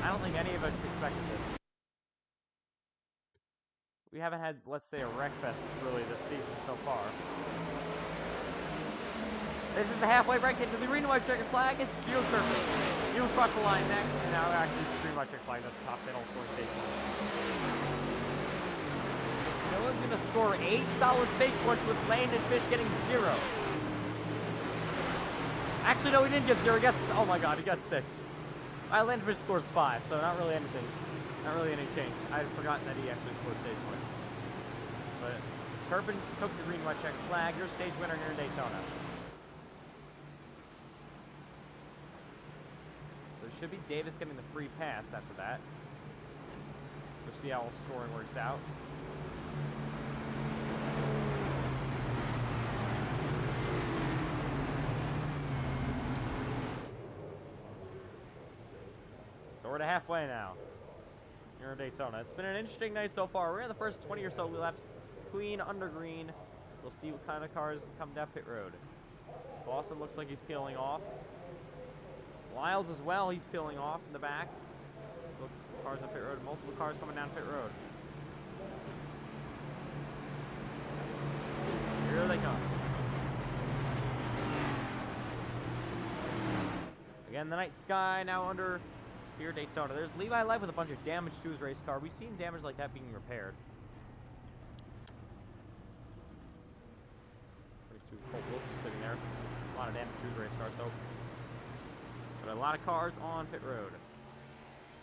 I don't think any of us expected this. We haven't had, let's say, a wreck fest really this season so far. This is the halfway break into the green and white checkered flag. It's Gio Turpin. He'll cross the line next, and now actually it's green and white checkered flag. That's the top middle scoring stage points. Dylan's gonna score 8 solid stage points with Landon Fish getting 0. Actually, no, he didn't get 0. He got, oh my god, he got 6. Landon Fish scores 5, so not really anything. Not really any change. I had forgotten that he actually scored stage points. But Turpin took the green and white checkered flag. Your stage winner here in Daytona. So it should be Davis getting the free pass after that. We'll see how scoring works out. So we're to halfway now. Here in Daytona. It's been an interesting night so far. We're in the first 20 or so laps. Clean, under green. We'll see what kind of cars come down pit road. Boston looks like he's peeling off. Lyles as well, he's peeling off in the back. Look, some cars on pit road. Multiple cars coming down pit road. Here they come. Again, the night sky now under here at Daytona. There's Levi Light with a bunch of damage to his race car. We've seen damage like that being repaired. Colt Wilson sitting there. A lot of damage to his race car, so. But a lot of cars on pit road.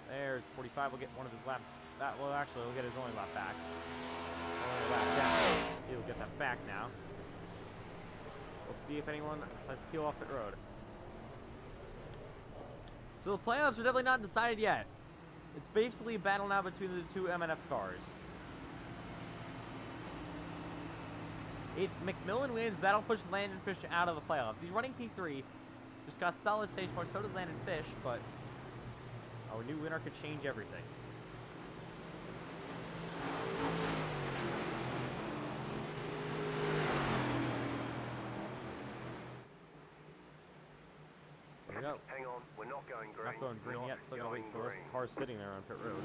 There's 45. Will get one of his laps. Well, actually, he'll get his only lap back. Only lap down. He'll get that back now. We'll see if anyone decides to peel off pit road. So the playoffs are definitely not decided yet. It's basically a battle now between the two MNF cars. If McMillan wins, that'll push Landon Fish out of the playoffs. He's running P3. Just got solid stage points. So did Landon Fish, but a new winner could change everything. There we go. Hang on, we're not going green. Not going green yet. Still gonna wait for the rest of the cars sitting there on pit road.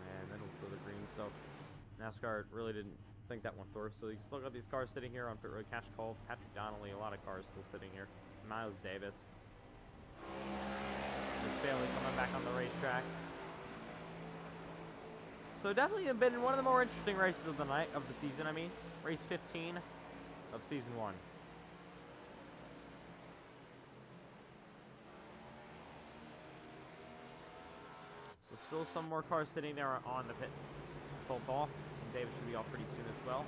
And then we'll clear the green. So NASCAR really didn't think that one through. So you still got these cars sitting here on pit road. Cash Cole, Patrick Donnelly, a lot of cars still sitting here. Miles Davis. Bailey coming back on the racetrack. So definitely been one of the more interesting races of the night, of the season. I mean, race 15 of season 1. So still some more cars sitting there on the pit. Both off. And Davis should be off pretty soon as well.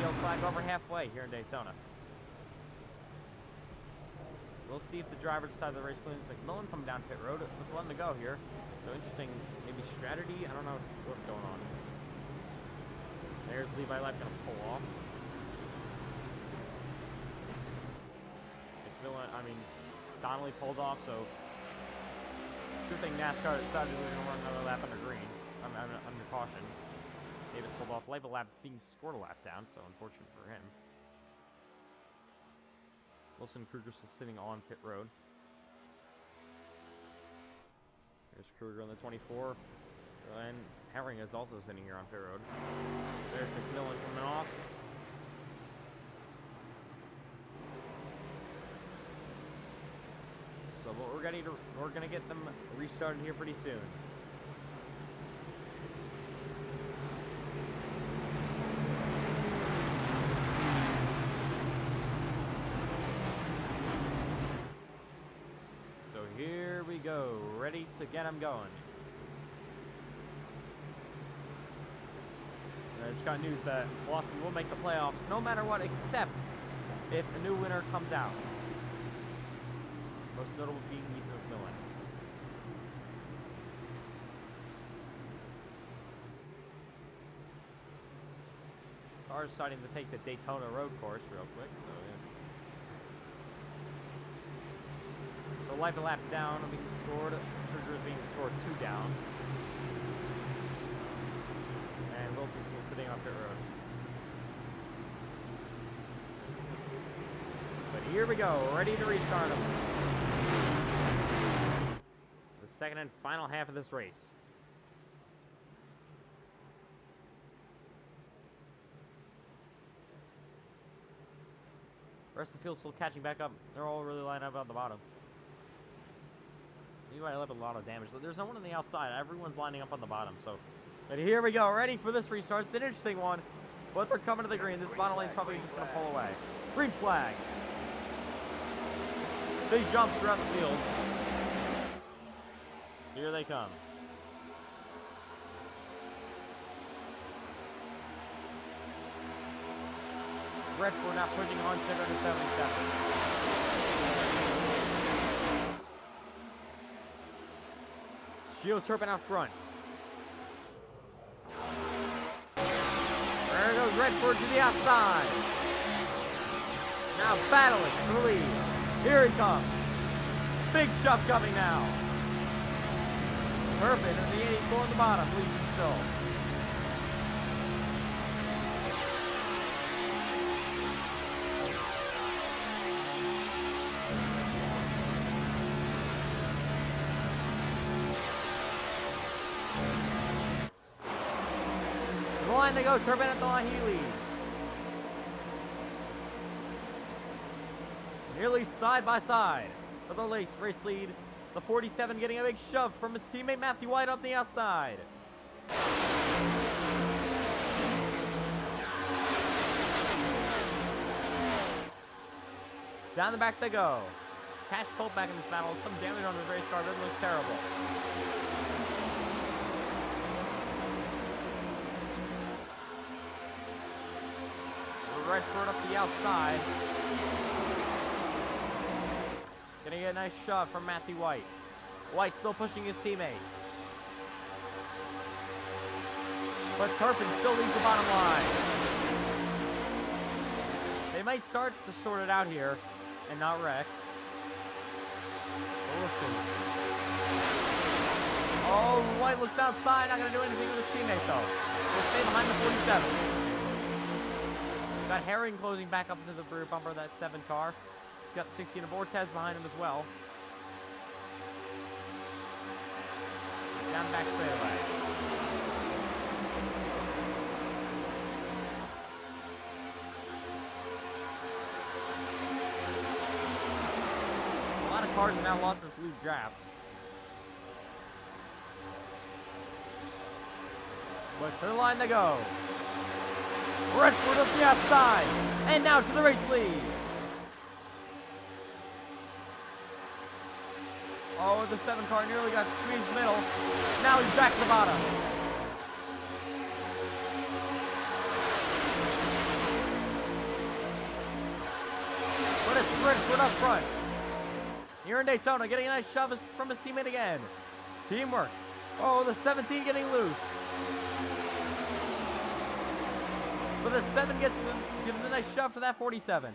Yellow flag over halfway here in Daytona. We'll see if the driver decides the race cleans. McMillan coming down pit road with one to go here. So interesting, maybe strategy. I don't know what's going on. There's Levi Lap gonna pull off. McMillan, I mean, Donnelly pulled off, so good thing NASCAR decided we were gonna run another lap under green. Under caution. Davis pulled off. Lap being scored a lap down, so unfortunate for him. Wilson Kruger still sitting on pit road. There's Kruger on the 24. And Herring is also sitting here on pit road. There's McMillan coming off. So we're gonna get them restarted here pretty soon. So here we go, ready to get them going. And I just got news that Velocity will make the playoffs no matter what, except if a new winner comes out. Most notable being Ethan McMillan. Cars starting to take the Daytona road course real quick, so yeah. So life a lap down being scored. Kruger is being scored 2 down. And Wilson's still sitting on pit road. But here we go, ready to restart them. The second and final half of this race. The rest of the field still catching back up. They're all really lined up on the bottom. You might have a lot of damage. There's no one on the outside. Everyone's lining up on the bottom. So, but here we go, ready for this restart. It's an interesting one, but they're coming to the green. This bottom lane's probably just going to pull away. Green flag. Big jumps throughout the field. Here they come. Redford now pushing on 777. Shields Turpin out front. There goes Redford to the outside. Now battling for the lead. Here he comes. Big shove coming now. Turpin in the 84 on the bottom, leads himself. The line they go, Turpin at the line, he leads. Nearly side by side for the race lead. The 47 getting a big shove from his teammate Matthew White on the outside. Down the back they go. Cash Colt back in this battle. Some damage on his race car. Doesn't look terrible. Redford up the outside. Gonna get a nice shove from Matthew White. White still pushing his teammate. But Turpin still leads the bottom line. They might start to sort it out here and not wreck. But we'll see. Oh, White looks outside. Not going to do anything with his teammate, though. We'll stay behind the 47. Got Herring closing back up into the rear bumper of that 7 car. He's got the 16 of Vortez behind him as well. Down back straightaway. A lot of cars have now lost this blue draft. But to the line they go. Redford up the outside. And now to the race lead. Oh, the 7 car nearly got squeezed middle. Now he's back to the bottom. But it's Redford up front. Here in Daytona, getting a nice shove from his teammate again. Teamwork. Oh, the 17 getting loose. But the 7 gives a nice shove for that 47.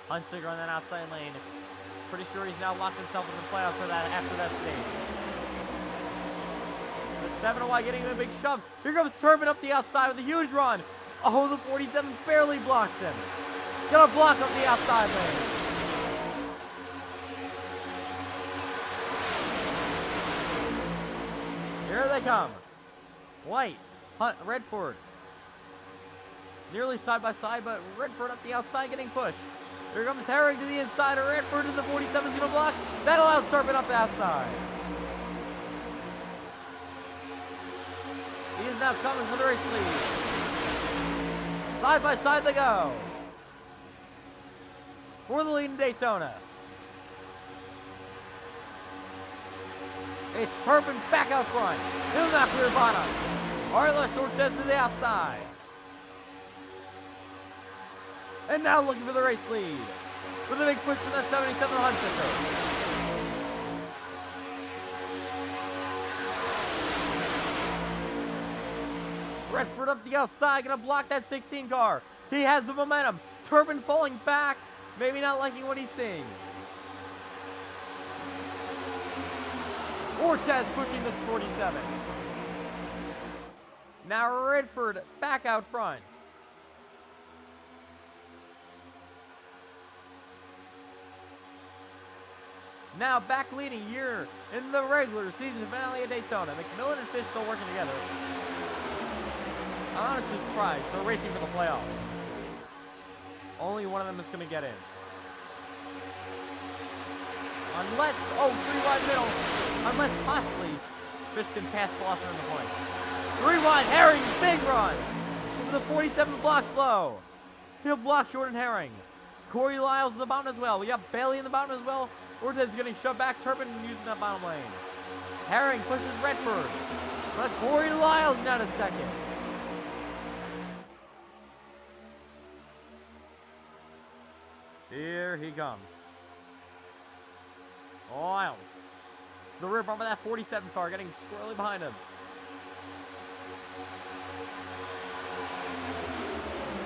Hunsinger on that outside lane. Pretty sure he's now locked himself in the playoffs for that after that stage. The 7-0 getting a big shove. Here comes Turpin up the outside with a huge run. Oh, the 47 barely blocks him. Gonna block up the outside lane. Here they come. White, Hunt, Redford. Nearly side by side, but Redford up the outside getting pushed. Here comes Herring to the inside. Redford to the 47 is going to block. That allows Turpin up the outside. He is now coming for the race lead. Side by side they go. For the lead in Daytona. It's Turpin back out front. He'll not clear bottom. Arles Ortez to the outside. And now looking for the race lead. With a big push from that 77 Hunsinger. Redford up the outside, gonna block that 16 car. He has the momentum. Turpin falling back. Maybe not liking what he's seeing. Ortez pushing this 47. Now Redford back out front. Now back leading here in the regular season finale at Daytona. McMillan and Fish still working together. I'm honestly surprised. They're racing for the playoffs. Only one of them is going to get in. Unless, oh, 3 wide middle. Unless possibly Fish can pass Foster in the points. 3 wide, Herring, big run. Over the 47 block slow. He'll block Jordan Herring. Corey Lyles in the bottom as well. We got Bailey in the bottom as well. Ortez getting shoved back. Turpin using that bottom lane. Herring pushes Redford. But Corey Lyles not a second. Here he comes. Lyles. The rear bumper of that 47 car getting squarely behind him.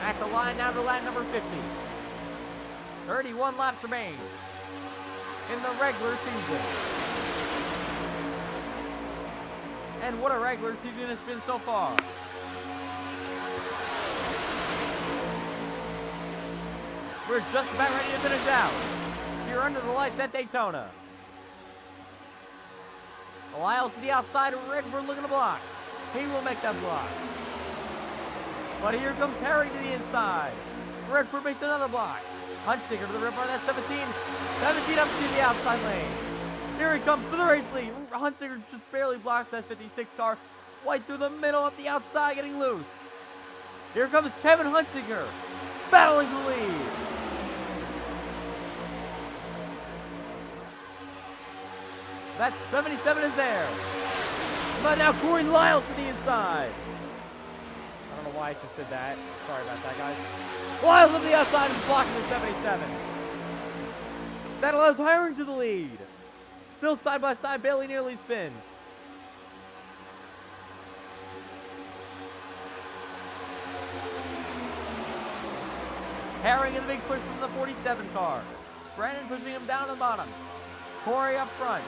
At the line now to lap number 50. 31 laps remain in the regular season. And what a regular season it's been so far. We're just about ready to finish out. Here under the lights at Daytona. Lyles to the outside, Redford looking to block. He will make that block. But here comes Herring to the inside. Redford makes another block. Hunsinger to the rip on that 17. 17 up to the outside lane. Here he comes for the race lead. Hunsinger just barely blocks that 56 car. White through the middle up the outside getting loose. Here comes Kevin Hunsinger. Battling the lead. That 77 is there. But now Corey Lyles to the inside. I don't know why I just did that. Sorry about that, guys. Lyles on the outside and blocking the 77. That allows Hiring to the lead. Still side by side, Bailey nearly spins. Herring in the big push from the 47 car. Brandon pushing him down to the bottom. Corey up front.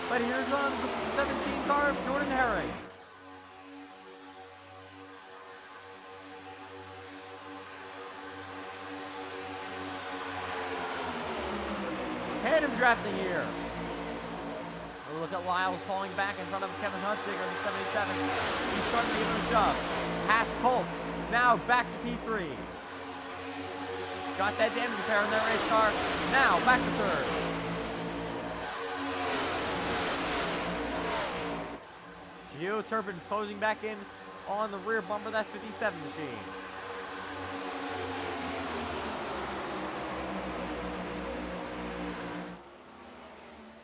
But here's on the 17 car of Jordan Herring. Tandem drafting here. A look at Lyles falling back in front of Kevin Huntsinger in the 77. He's starting to give him a shove. Hash Colt now back to P3. Got that damage repair in that race car. Now back to third. Gio Turpin closing back in on the rear bumper of that 57 machine.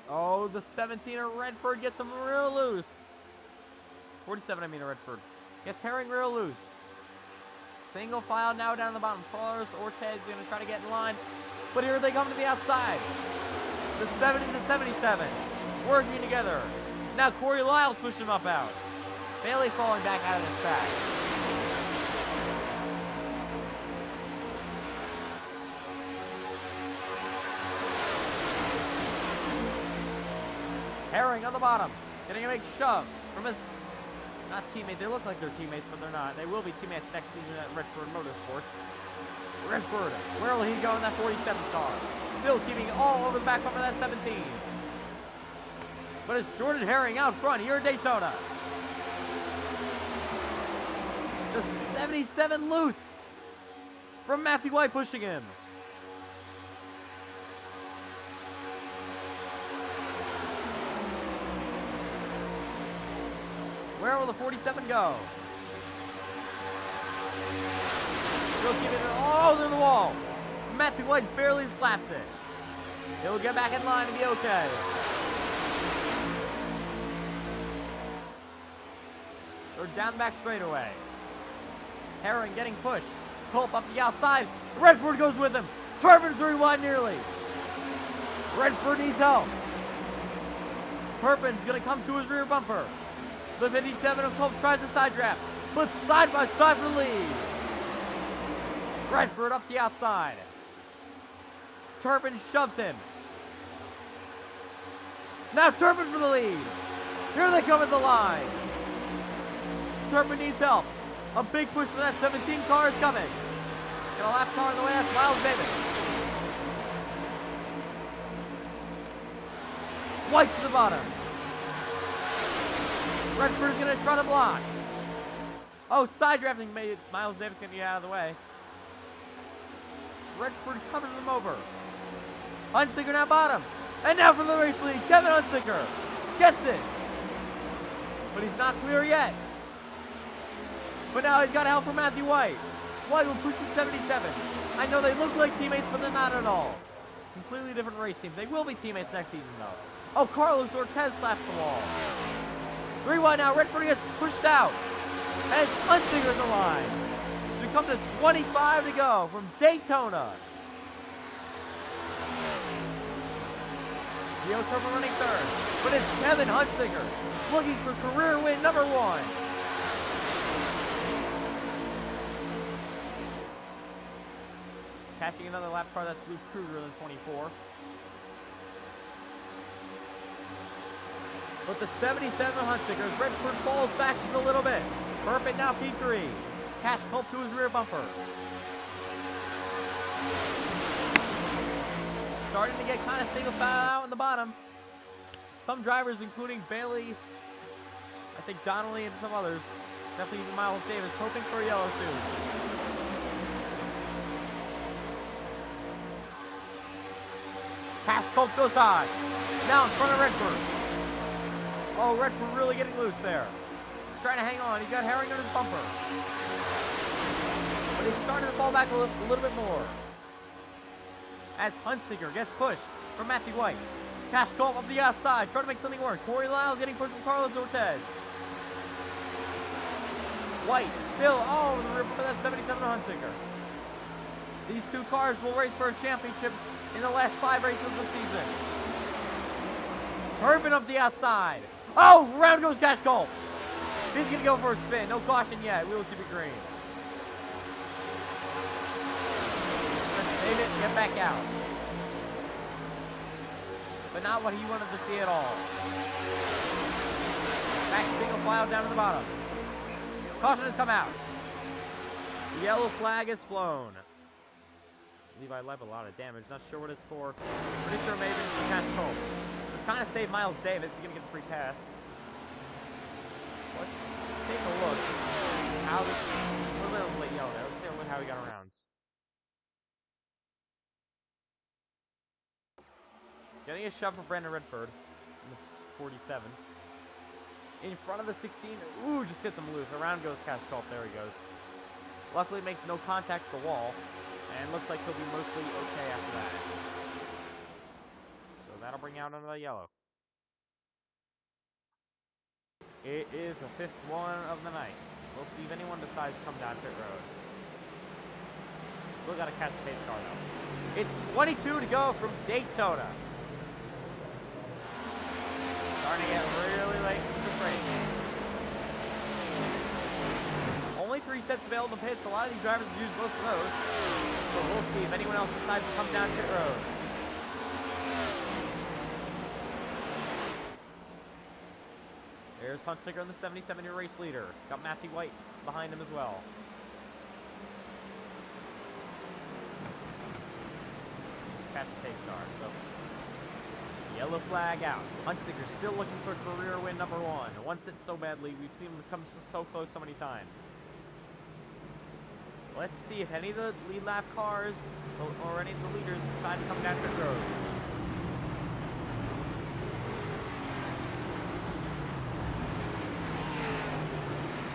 Oh, the 17 of Redford gets him real loose. 47, I mean, of Redford. Gets Herring real loose. Single file now down the bottom. Flores, Ortez is going to try to get in line. But here they come to the outside. The 70 to 77. Working together. Now Corey Lyles pushed him up out. Bailey falling back out of his track. Herring on the bottom. Getting a big shove from his, not teammate. They look like they're teammates, but they're not. They will be teammates next season at Redford Motorsports. Redford, where will he go in that 47 car? Still keeping all over the back bumper of that 17. But it's Jordan Herring out front here at Daytona. The 77 loose from Matthew White pushing him. Where will the 47 go? Still keeping it all through the wall. Matthew White barely slaps it. He'll get back in line and be okay. They're down back straightaway. Herring getting pushed. Culp up the outside. Redford goes with him. Turpin 3 wide nearly. Redford needs help. Turpin's going to come to his rear bumper. The 57 of Culp tries the side draft, but side by side for the lead. Redford up the outside. Turpin shoves him. Now Turpin for the lead. Here they come at the line. Turpin needs help. A big push for that 17 car is coming. Got a lap car on the way. That's Miles Davis. White to the bottom. Redford's going to try to block. Oh, side drafting made Miles Davis going to get out of the way. Redford covers him over. Huntsinger now bottom. And now for the race lead, Kevin Huntsinger gets it. But he's not clear yet. But now he's got help from Matthew White. White will push the 77. I know they look like teammates, but they're not at all. Completely different race teams. They will be teammates next season, though. Oh, Carlos Ortez slaps the wall. 3 wide now. Redford gets pushed out. And Hunsinger's the line. So we come to 25 to go from Daytona. Gio Turpin running third. But it's Kevin Huntsinger looking for career win number 1. Catching another lap car, that's Luke Kruger in 24. But the 77 Huntsinger, Redford falls back just a little bit. Turpin now P3. Cash Culp to his rear bumper. Starting to get kind of single file out in the bottom. Some drivers, including Bailey, I think Donnelly and some others, definitely even Miles Davis, hoping for a yellow soon. Cash Culp goes high. Now in front of Redford. Oh, Redford really getting loose there. Trying to hang on. He's got Herring on his bumper. But he's starting to fall back a little bit more. As Huntsinger gets pushed from Matthew White. Cash Colt up the outside, trying to make something work. Corey Lyles getting pushed from Carlos Ortiz. White still all over the rear for that 77 Huntsinger. These two cars will race for a championship in the last 5 races of the season. Turbin up the outside. Oh, round goes Cash Colt. He's going to go for a spin. No caution yet. We will keep it green. Save it, get back out. But not what he wanted to see at all. Back single file down to the bottom. Caution has come out. The yellow flag is flown. Levi left a lot of damage. Not sure what it's for. Pretty sure maybe it's for Cash Colt. Just kind of saved Miles Davis. He's going to get the free pass. Let's take a look how this... A little bit late yellow there. Let's take a look how he got around. Getting a shove for Brandon Redford in the 47. In front of the 16. Ooh, just get them loose. Around goes Cash Colt. There he goes. Luckily, makes no contact with the wall. And looks like he'll be mostly okay after that. So that'll bring out another yellow. It is the 5th one of the night. We'll see if anyone decides to come down pit road. Still got to catch the pace car though. It's 22 to go from Daytona. Starting to get really late in the race. Only 3 sets available in the pits. A lot of these drivers use most of those. So we'll see if anyone else decides to come down pit road. There's Huntsinger in the 77-year race leader. Got Matthew White behind him as well. Catch the pace car. So yellow flag out. Huntsinger still looking for career win number 1. Wants it so badly. We've seen him come so close so many times. Let's see if any of the lead lap cars or any of the leaders decide to come down pit road.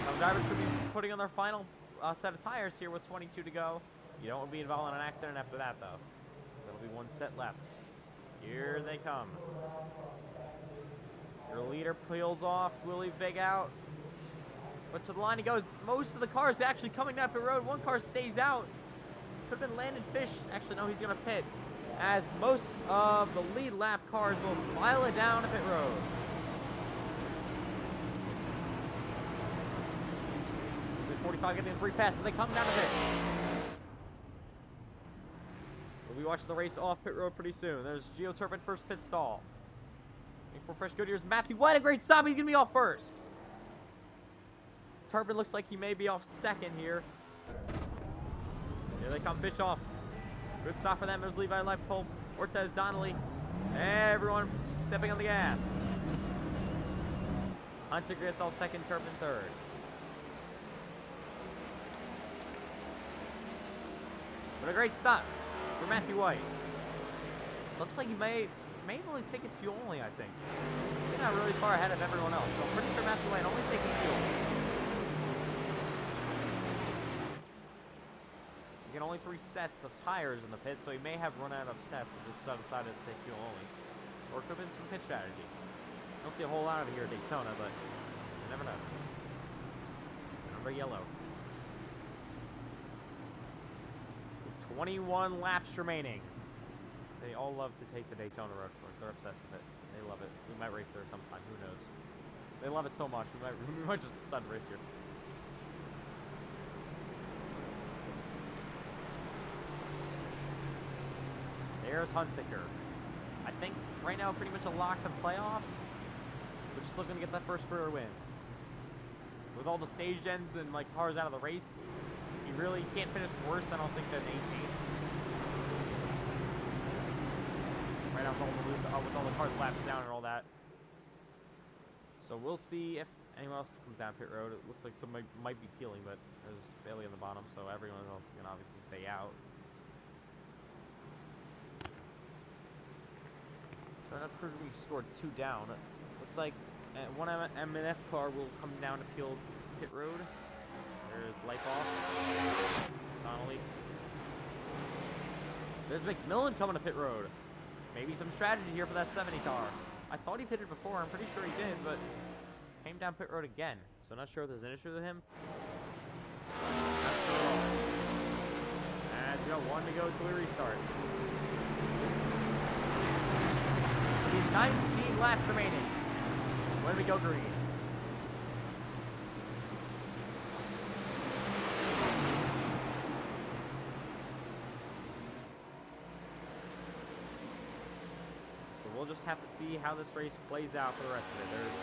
Some drivers could be putting on their final set of tires here with 22 to go. You don't want to be involved in an accident after that, though. There'll be 1 set left. Here they come. Your leader peels off. Willie Vig out. But to the line he goes. Most of the cars actually coming down pit road. 1 car stays out. Could have been Landon Fish. Actually, no, he's going to pit. As most of the lead lap cars will file it down to pit road. The 45 getting a free pass, so they come down to pit. We'll be watching the race off pit road pretty soon. There's Gio Turpin, first pit stall. Looking for fresh Goodyear's Matthew White, a great stop. He's going to be off first. Turpin looks like he may be off second here. Here they come, Fish off. Good stop for them. There's Levi Leopold, Ortiz, Donnelly. Everyone stepping on the gas. Hunter gets off second, Turpin third. But a great stop for Matthew White. Looks like he may have only taken fuel only, I think. He's not really far ahead of everyone else, so I'm pretty sure Matthew White only taking fuel. You get only 3 sets of tires in the pit, so he may have run out of sets and just decided to take fuel only. Or it could have been some pit strategy. I don't see a whole lot of it here at Daytona, but you never know. Number yellow. With 21 laps remaining. They all love to take the Daytona road course. They're obsessed with it. They love it. We might race there sometime. Who knows? They love it so much. We might just decide to race here. There's Huntsinger. I think right now pretty much a lock for the playoffs. We're just looking to get that first career win. With all the stage ends and like cars out of the race, you really can't finish worse than I don't think than 18. Right now with all the cars laps down and all that. So we'll see if anyone else comes down pit road. It looks like somebody might be peeling, but there's Bailey on the bottom, so everyone else can obviously stay out. So that proves we scored 2 down. Looks like one M&F car will come down to peel pit road. There's Lightoff. Donnelly. There's McMillan coming to pit road. Maybe some strategy here for that 70 car. I thought he pitted before. I'm pretty sure he did, but came down pit road again. So not sure if there's an issue with him. Not sure at all. And we got 1 to go till we restart. He's 19 laps remaining when we go green. We'll just have to see how this race plays out for the rest of it. There's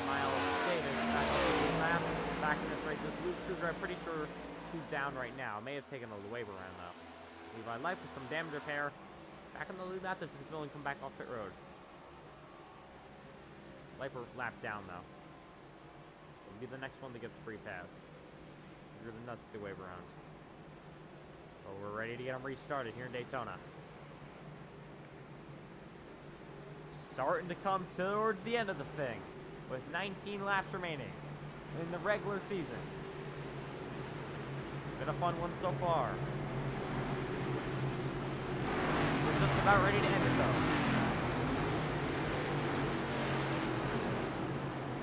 Miles Davis back on the lap. Back in this race. This Luke Kruger, I'm pretty sure, 2 down right now. May have taken a waiver around though. Levi Life with some damage repair. Back on the lead lap. There's Villain come back off pit road. Lifer lap down though. Will be the next one to get the free pass. You're the nut the waiver round. But we're ready to get them restarted here in Daytona. Starting to come towards the end of this thing with 19 laps remaining in the regular season. Been a fun one so far. We're just about ready to end it though.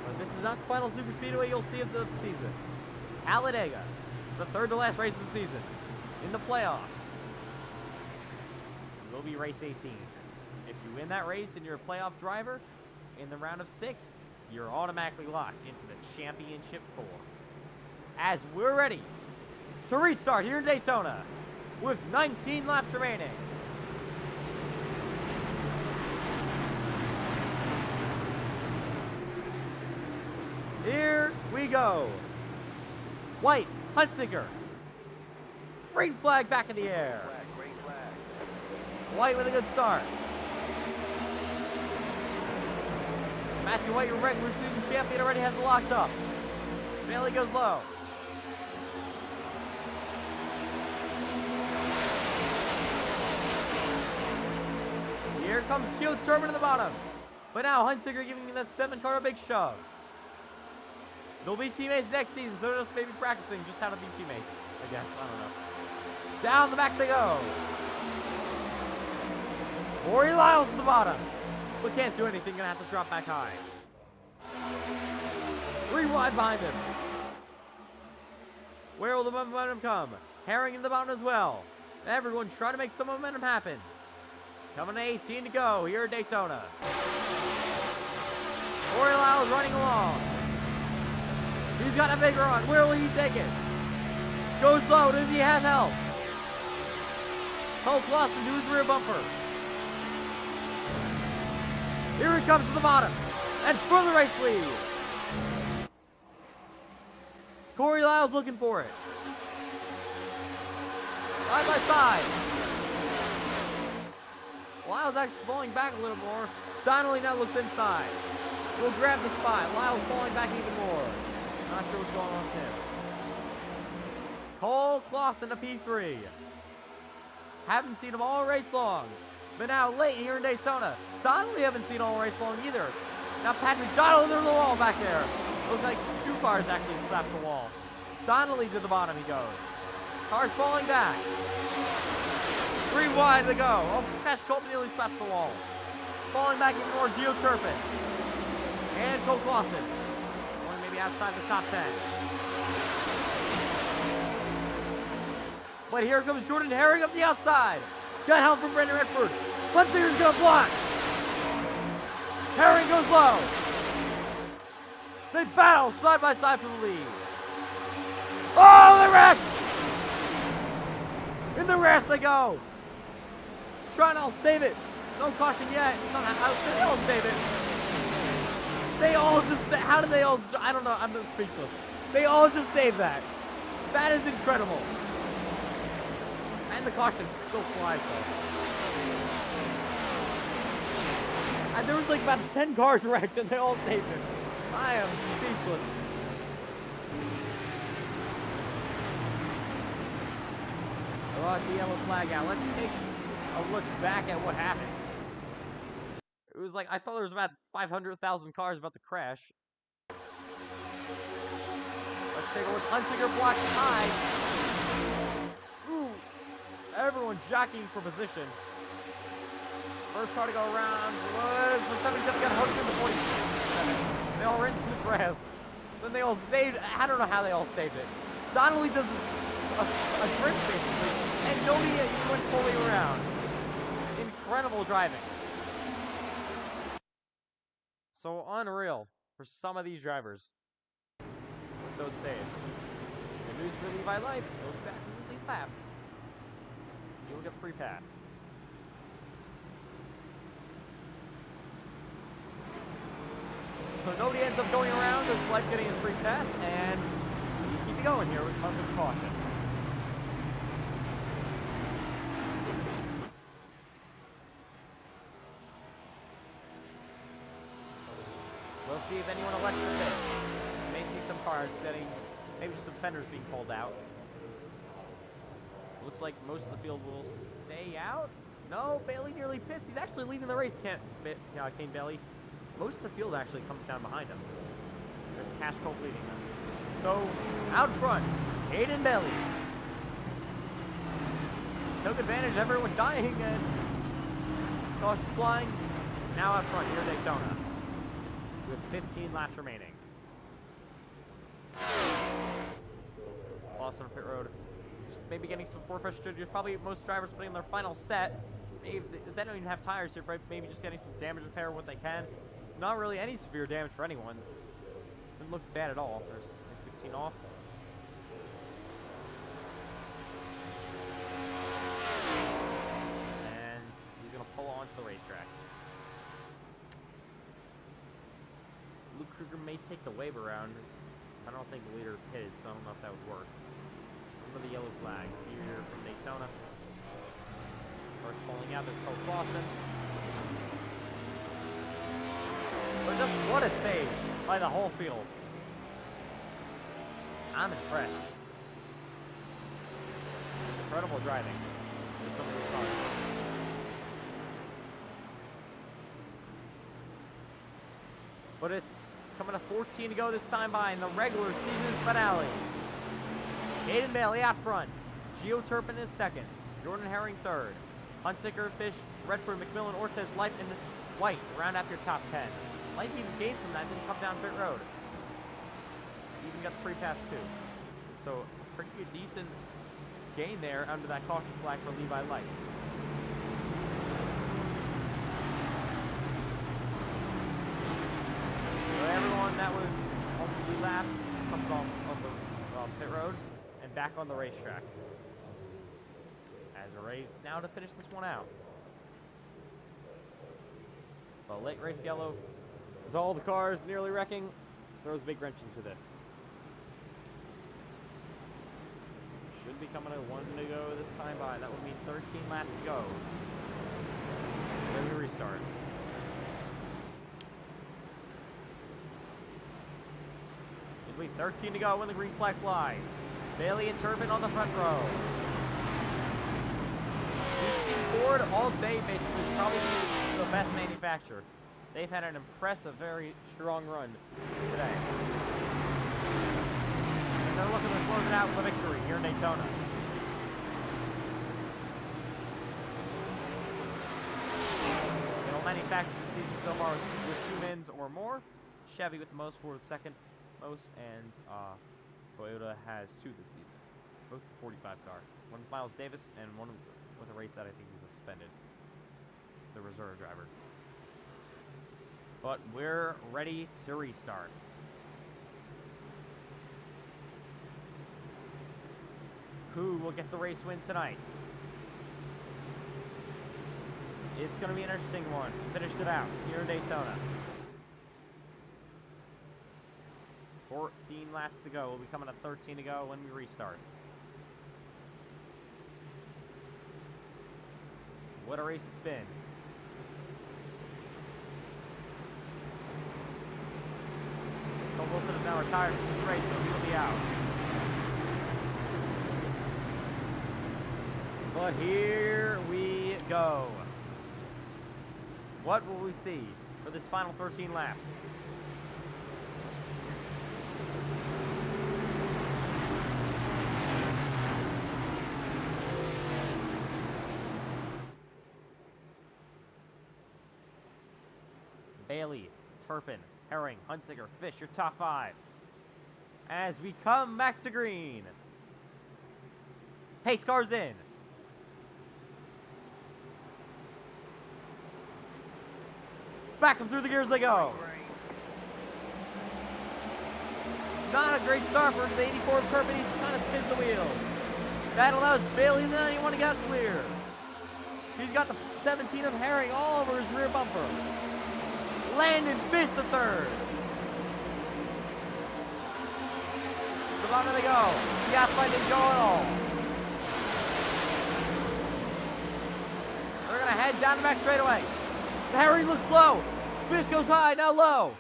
But this is not the final super speedway you'll see of the season. Talladega, the 3rd to last race of the season in the playoffs, will be race 18. If you win that race and you're a playoff driver, in the round of 6, you're automatically locked into the championship 4. As we're ready to restart here in Daytona with 19 laps remaining. Here we go. White, Hunsinger. Green flag back in the air. Green flag. White with a good start. Matthew White, your regular season champion, already has it locked up. Bailey goes low. Here comes Shield Turban in the bottom. But now Hunsinger giving that 7 car a big shove. They'll be teammates next season, so they're just maybe practicing just how to be teammates, I guess. I don't know. Down the back they go. Corey Lyles at the bottom. But can't do anything, gonna have to drop back high. 3 wide behind him. Where will the momentum come? Herring in the bottom as well. Everyone trying to make some momentum happen. Coming to 18 to go here at Daytona. Corey Lyles running along. He's got a big run. Where will he take it? Goes low. Does he have help? Cole Clausen to his rear bumper. Here he comes to the bottom. And for the race lead. Corey Lyles looking for it. Side by side. Lyles actually falling back a little more. Donnelly now looks inside. Will grab the spot. Lyles falling back even more. Not sure what's going on with him. Cole Clausen to P3. Haven't seen him all race long. But now late here in Daytona. Donnelly haven't seen all race long either. Now Patrick Donnelly to the wall back there. Looks like 2 cars actually slapped the wall. Donnelly to the bottom he goes. Cars falling back. 3 wide to go. Oh, Cash Colton nearly slaps the wall. Falling back even more, Gio Turpin. And Cole Clausen. Only maybe outside the top 10. But here comes Jordan Herring up the outside. Got help from Brendan Redford. Hunsinger's gonna block. Herring goes low. They battle side by side for the lead. Oh, they wrecked! In the rest they go. Trying to save it. No caution yet. Somehow they all save it. They all just, how did they all, I don't know, I'm speechless. They all just saved that. That is incredible. And the caution still flies though. And there was like about 10 cars wrecked and they all saved it. I am speechless. Brought the yellow flag out. Let's take a look back at what happened. It was like, I thought there was about 500,000 cars about to crash. Let's take a look. Hunsinger blocked high. Ooh. Everyone jockeying for position. First car to go around was Verstappen's gonna get hooked into 47. They all ran through the grass. Then they all saved. I don't know how they all saved it. Donnelly does a drift basically, and nobody even went fully around. Incredible driving. So unreal for some of these drivers with those saves. Good news for Levi Light. Goes back to the lead lap. You'll get a free pass. So nobody ends up going around. There's Light getting his free pass, and we keep it going here with under caution. We'll see if anyone elects to pit. You may see some cars getting, maybe some fenders being pulled out. Looks like most of the field will stay out. No, Bailey nearly pits. He's actually leading the race. Kane Bailey. Most of the field actually comes down behind him. There's Cash Colt leading them. So, out front, Hayden Bailey. Took advantage of everyone dying and caution flying. Now out front here at Daytona. With 15 laps remaining. Lost on pit road. Just maybe getting some forefresh studios. Probably most drivers putting in their final set. Maybe they don't even have tires here, but maybe just getting some damage repair what they can. Not really any severe damage for anyone. Didn't look bad at all. There's 16 off. And he's going to pull on to the racetrack. Luke Kruger may take the wave around. I don't think the leader pitted, so I don't know if that would work. Remember the yellow flag here from Daytona. First pulling out, there's Cole Clausen. But just what a save by the whole field. I'm impressed. Incredible driving. There's some of these cars. But it's coming to 14 to go this time by in the regular season finale. Hayden Bailey out front. Gio Turpin is second. Jordan Herring third. Hunsicker, Fish, Redford, McMillan, Ortiz, Light, and White round out your top 10. Light even gained from that, didn't come down pit road. Even got the free pass too. So a pretty decent gain there under that caution flag for Levi Light. So everyone that was on the lead lap comes off of the pit road and back on the racetrack. As we're ready now to finish this one out. The late race yellow is all the cars nearly wrecking. Throws a big wrench into this. Should be coming to 1 to go this time by. That would mean 13 laps to go. Then we restart. It'll be 13 to go when the green flag flies. Bailey and Turpin on the front row. We've seen Ford all day basically probably the best manufacturer. They've had an impressive, very strong run today. And they're looking to close it out with a victory here in Daytona. They'll manufacture the season so far with 2 wins or more. Chevy with the most, Ford with the second most, and Toyota has 2 this season. Both the 45 car. One with Miles Davis and one with a race that I think was suspended. The reserve driver. But we're ready to restart. Who will get the race win tonight? It's going to be an interesting one. Finished it out here in Daytona. 14 laps to go. We'll be coming to 13 to go when we restart. What a race it's been. Cole Wilson is now retired from this race, so he will be out. But here we go. What will we see for this final 13 laps? Haley, Turpin, Herring, Hunsicker, Fish, your top 5. As we come back to green. Pace cars in. Back them through the gears they go. Not a great start for the 84 of Turpin. He's kind of spins the wheels. That allows Bailey and then anyone to get clear. He's got the 17 of Herring all over his rear bumper. Landon Fish the 3rd. The bottom they go. The Gaslight didn't go at all. They're going to head down the back straightaway. The Herring looks low. Fish goes high, now low.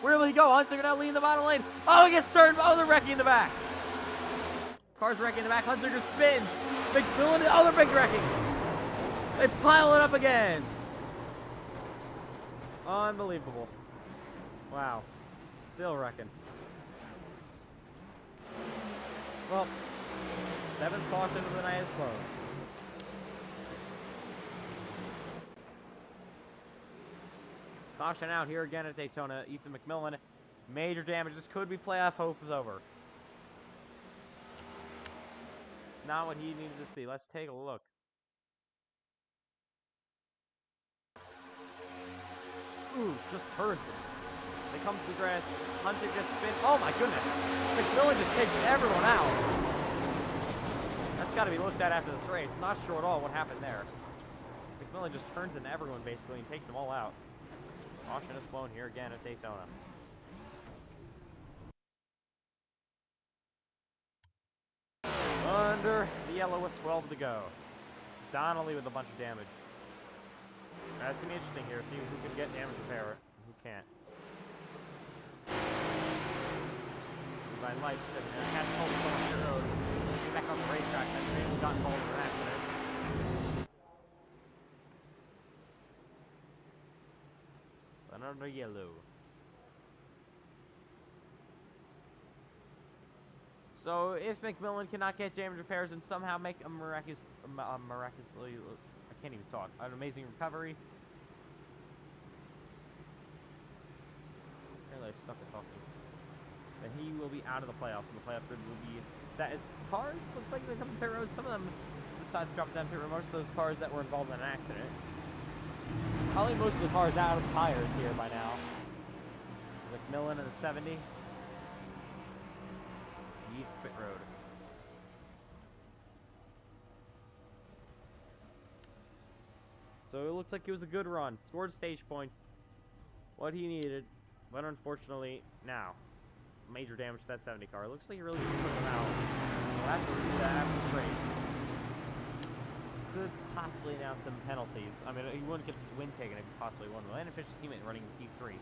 Where will he go? Hunsicker now leading the bottom lane. Oh, he gets turned. Oh, they're wrecking in the back. Car's wrecking in the back. Hunsicker spins. McMillan. Oh, they're big wrecking. They pile it up again. Unbelievable. Wow. Still wrecking. Well, 7th caution of the night is flown. Caution out here again at Daytona. Ethan McMillan, major damages. Could be playoff hope is over. Not what he needed to see. Let's take a look. Ooh, just turns it. They come to the grass. Hunter gets spin. Oh my goodness. McMillan just takes everyone out. That's got to be looked at after this race. Not sure at all what happened there. McMillan just turns into everyone basically and takes them all out. Caution is flown here again at Daytona. Under the yellow with 12 to go. Donnelly with a bunch of damage. That's going to be interesting here. See who can get damage repair and who can't. By light, catch hold of the road. Get back on the racetrack. That's maybe got involved in an accident. Under yellow. So if McMillan cannot get damage repairs and somehow make a miraculously, I can't even talk, an amazing recovery. Apparently I suck at talking. Then he will be out of the playoffs, and the playoff grid will be set as cars. Looks like they come to pit road. Some of them decide to drop down pit road. Most of those cars that were involved in an accident. Probably most of the cars out of tires here by now. McMillan in the 70. East pit road. So it looks like it was a good run. Scored stage points. What he needed. But unfortunately, now. Major damage to that 70 car. It looks like he really just took him out. We'll have to review that after this race. Could possibly announce some penalties. I mean, he wouldn't get the win taken if he possibly won. Landon Fish's teammate running P3.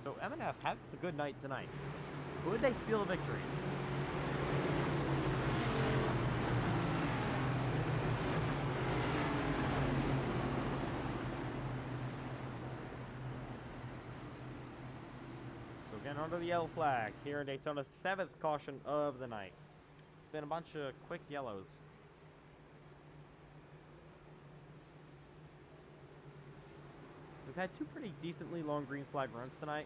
So M&F have a good night tonight. Would they steal a victory? So again, under the yellow flag here in Daytona, 7th caution of the night. It's been a bunch of quick yellows. We've had 2 pretty decently long green flag runs tonight.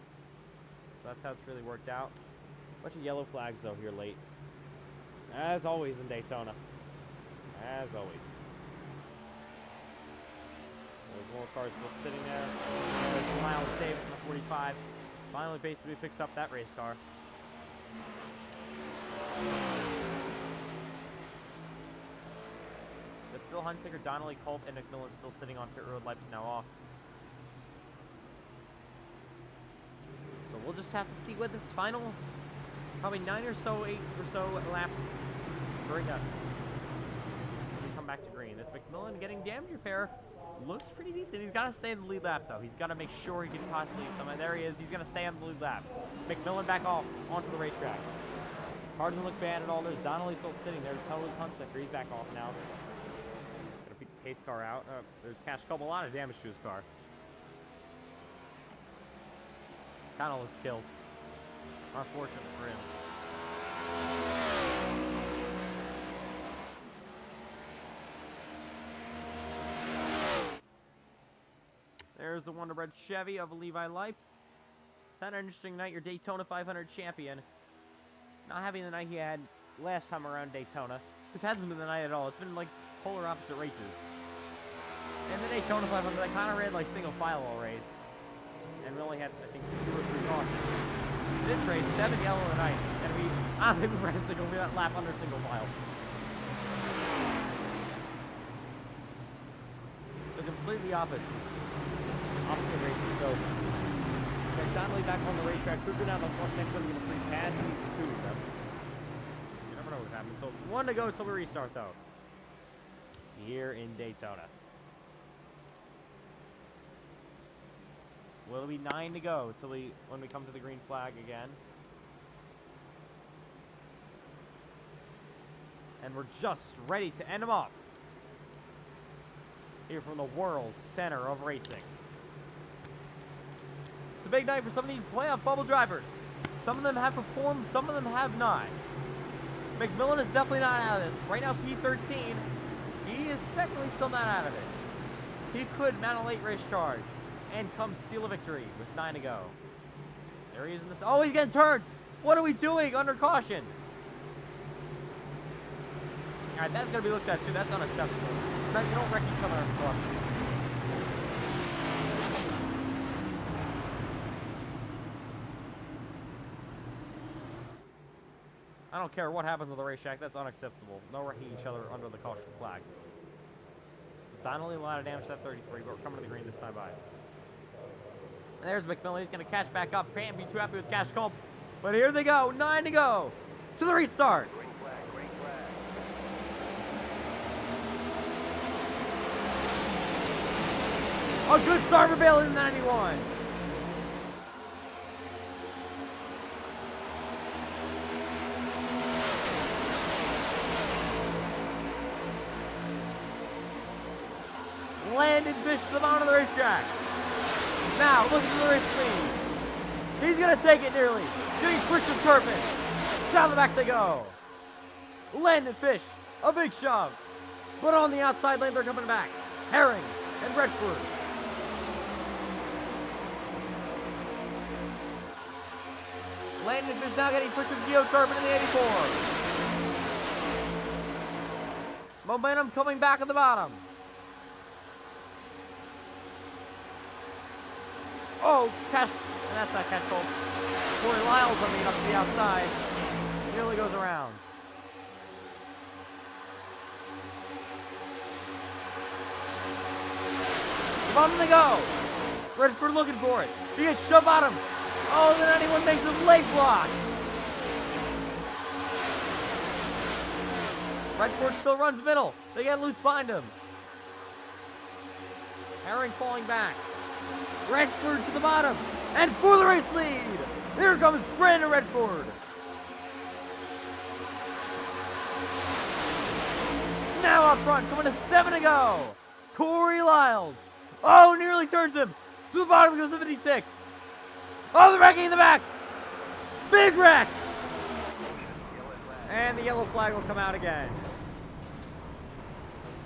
So that's how it's really worked out. Bunch of yellow flags, though, here late. As always in Daytona. As always. There's more cars still sitting there. There's Miles Davis in the 45. Finally, basically fixed up that race car. There's still Hunsicker, Donnelly, Culp, and McMillan still sitting on pit road. Lights now off. So we'll just have to see what this final, probably 9 or so, 8 or so laps bring us. When we come back to green. This McMillan getting damage repair looks pretty decent. He's got to stay in the lead lap, though. He's got to make sure he can possibly somewhere. There he is. He's going to stay on the lead lap. McMillan back off onto the racetrack. Car doesn't look bad at all. There's Donnelly still sitting there. So is Hunsicker. He's back off now. Gonna beat the pace car out. There's Cash Culp. A lot of damage to his car. Kind of looks killed. Unfortunate for him. There's there's the Wonder Bread Chevy of Levi Lipe. Had an interesting night, your Daytona 500 champion. Not having the night he had last time around Daytona. This hasn't been the night at all. It's been like polar opposite races. And the Daytona 500, I kind of ran like single file all race. And we only had, I think, 2 or 3 cautions. This race, 7 yellow and ice. And I don't think we ran a single lap under single file. So completely opposite races. So Donnelly back on the racetrack. Could go down the front next one to get a free pass. He needs 2 of them. You never know what happens. So it's 1 to go until we restart, though. Here in Daytona. Will it be 9 to go until when we come to the green flag again? And we're just ready to end them off. Here from the world center of racing. It's a big night for some of these playoff bubble drivers. Some of them have performed, some of them have not. McMillan is definitely not out of this. Right now, P13, he is technically still not out of it. He could mount a late race charge and come steal a victory with 9 to go. There he is in this. Oh, he's getting turned. What are we doing under caution? All right, that's going to be looked at too. That's unacceptable. You don't wreck each other under caution. I don't care what happens on the racetrack. That's unacceptable. No wrecking each other under the caution flag. Donnelly, a lot of damage to that 33, but we're coming to the green this time by. There's McMillan. He's going to catch back up. Can't be too happy with Cash Culp. But here they go. 9 to go. To the restart. Green flag, green flag. A good start for Bailey in 91. Landon Fish to the bottom of the racetrack. Now, look at the race lead. He's going to take it nearly. Getting Christian Turpin. Down the back they go. Landon Fish, a big shove. But on the outside lane, they're coming back. Herring and Redford. Landon Fish now getting Christian Turpin in the 84. Momentum coming back at the bottom. Oh, Cash, and that's not Cash Culp. Corey Lyles, I mean, up to the outside. Nearly goes around. On they go. Redford looking for it. He gets shoved at him. Oh, then anyone makes a leg block. Redford still runs middle. They get loose behind him. Herring falling back. Redford to the bottom, and for the race lead, here comes Brandon Redford. Now up front, coming to 7 to go. Corey Lyles. Oh, nearly turns him. To the bottom goes the 56. Oh, the wrecking in the back. Big wreck. And the yellow flag will come out again.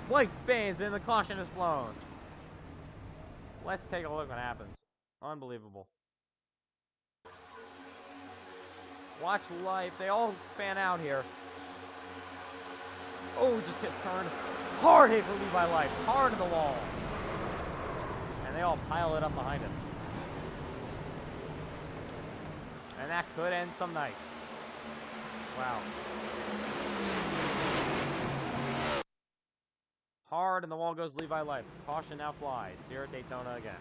White spans and the caution is flown. Let's take a look what happens. Unbelievable. Watch life. They all fan out here. Oh, just gets turned. Hard hit for Levi Life. Hard to the wall. And they all pile it up behind him. And that could end some nights. Wow. Hard, and the wall goes Levi Life. Caution now flies. Here at Daytona again.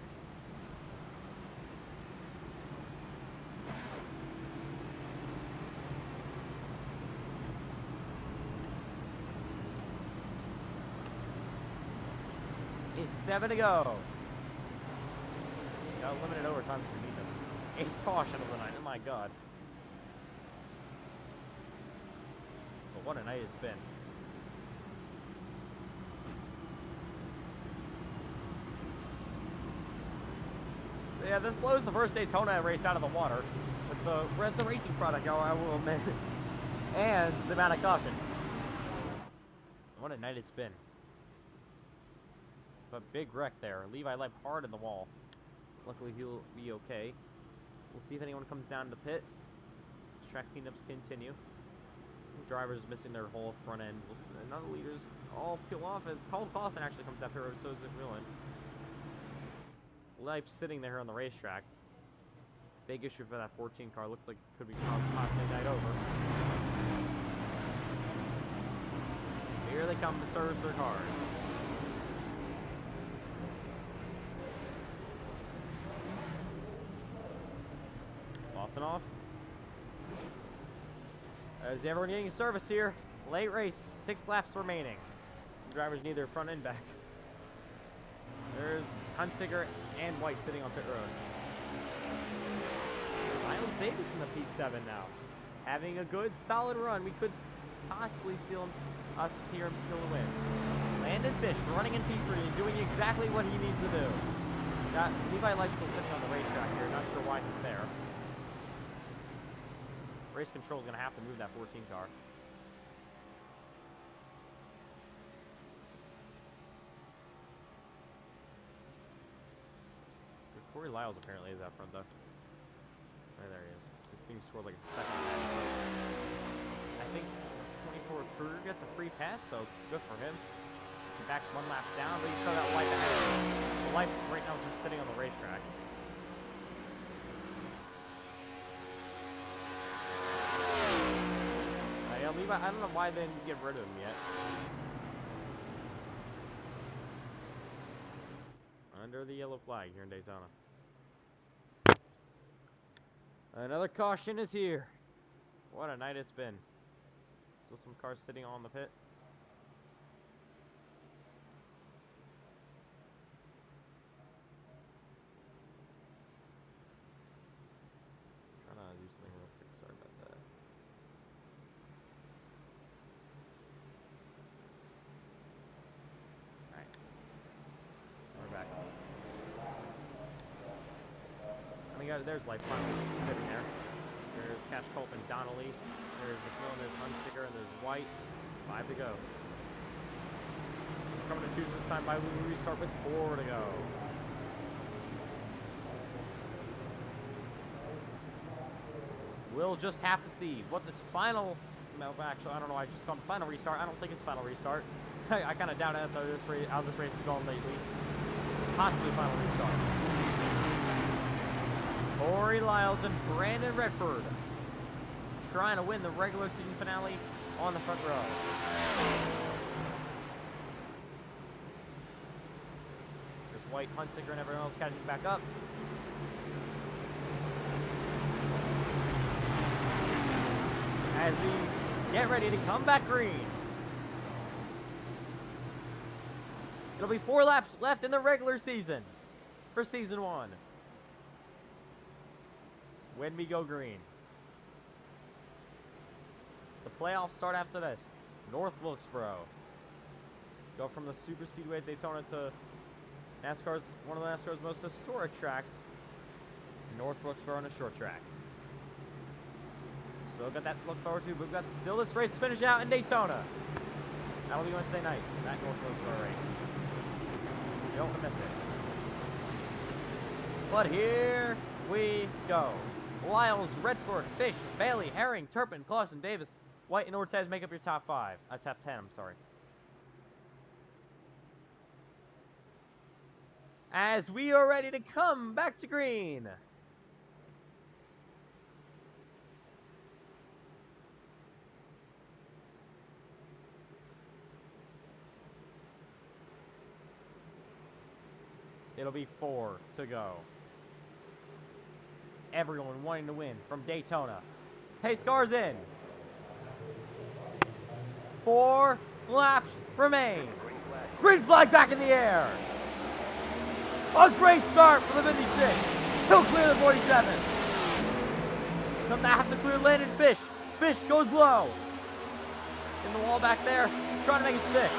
It's 7 to go. Got limited overtime if we need them. 8th caution of the night. Oh my god. But what a night it's been. Yeah, this blows the first Daytona race out of the water with the racing product, I will admit, and the amount of cautions. What a night it's been. But big wreck there. Levi Life hard in the wall. Luckily, he'll be okay. We'll see if anyone comes down to the pit. Track cleanups continue. Drivers missing their whole front end. And other leaders all peel off. And Cole Clausen actually comes after her, so is Wheelan. Life's sitting there on the racetrack. Big issue for that 14 car. Looks like it could be possibly night over. Here they come to service their cars. Lawson off. Is everyone getting service here? Late race, 6 laps remaining. The drivers need their front end back. There's Hunsicker and White sitting on pit road. Miles Davis in the P7 now. Having a good, solid run. We could possibly steal him, hear him steal the win. Landon Fish running in P3 and doing exactly what he needs to do. Levi Light's still sitting on the racetrack here. Not sure why he's there. Race control is going to have to move that 14 car. Corey Lyles apparently is out front though. There he is. He's being scored like a second pass. I think 24 Kruger gets a free pass, so good for him. He backs 1 lap down, but he's got that light ahead. The light right now is just sitting on the racetrack. Yeah, Levi, I don't know why they didn't get rid of him yet. Under the yellow flag here in Daytona. Another caution is here. What a night it's been. Still some cars sitting on the pit. Trying to do something real quick. Sorry about that. Alright. We're back. There's Life finally sitting there. There's Cash Culp and Donnelly. There's McMillan, there's Hunsicker, and there's White. 5 to go. We're coming to choose this time by we restart with 4 to go. We'll just have to see what this final... No, actually, I don't know. I just called the final restart. I don't think it's final restart. I kind of doubt how this race is going lately. Possibly final restart. Corey Lyles and Brandon Redford trying to win the regular season finale on the front row. There's White, Hunsicker, and everyone else catching back up. As we get ready to come back green. It'll be 4 laps left in the regular season for season 1. When we go green. The playoffs start after this. North Wilkesboro. Go from the super speedway at Daytona to NASCAR's one of the NASCAR's most historic tracks. North Wilkesboro on a short track. So got that to look forward to. But we've got still this race to finish out in Daytona. That'll be Wednesday night. That North Wilkesboro race. You don't want to miss it. But here we go. Lyles, Redford, Fish, Bailey, Herring, Turpin, Clausen, Davis, White, and Ortez make up your top 5. Top 10, I'm sorry. As we are ready to come back to green. It'll be 4 to go. Everyone wanting to win from Daytona. Pace cars in. 4 laps remain. Green flag back in the air. A great start for the 56. He'll clear the 47. Come have to clear Landon Fish. Fish goes low. In the wall back there, trying to make it stick.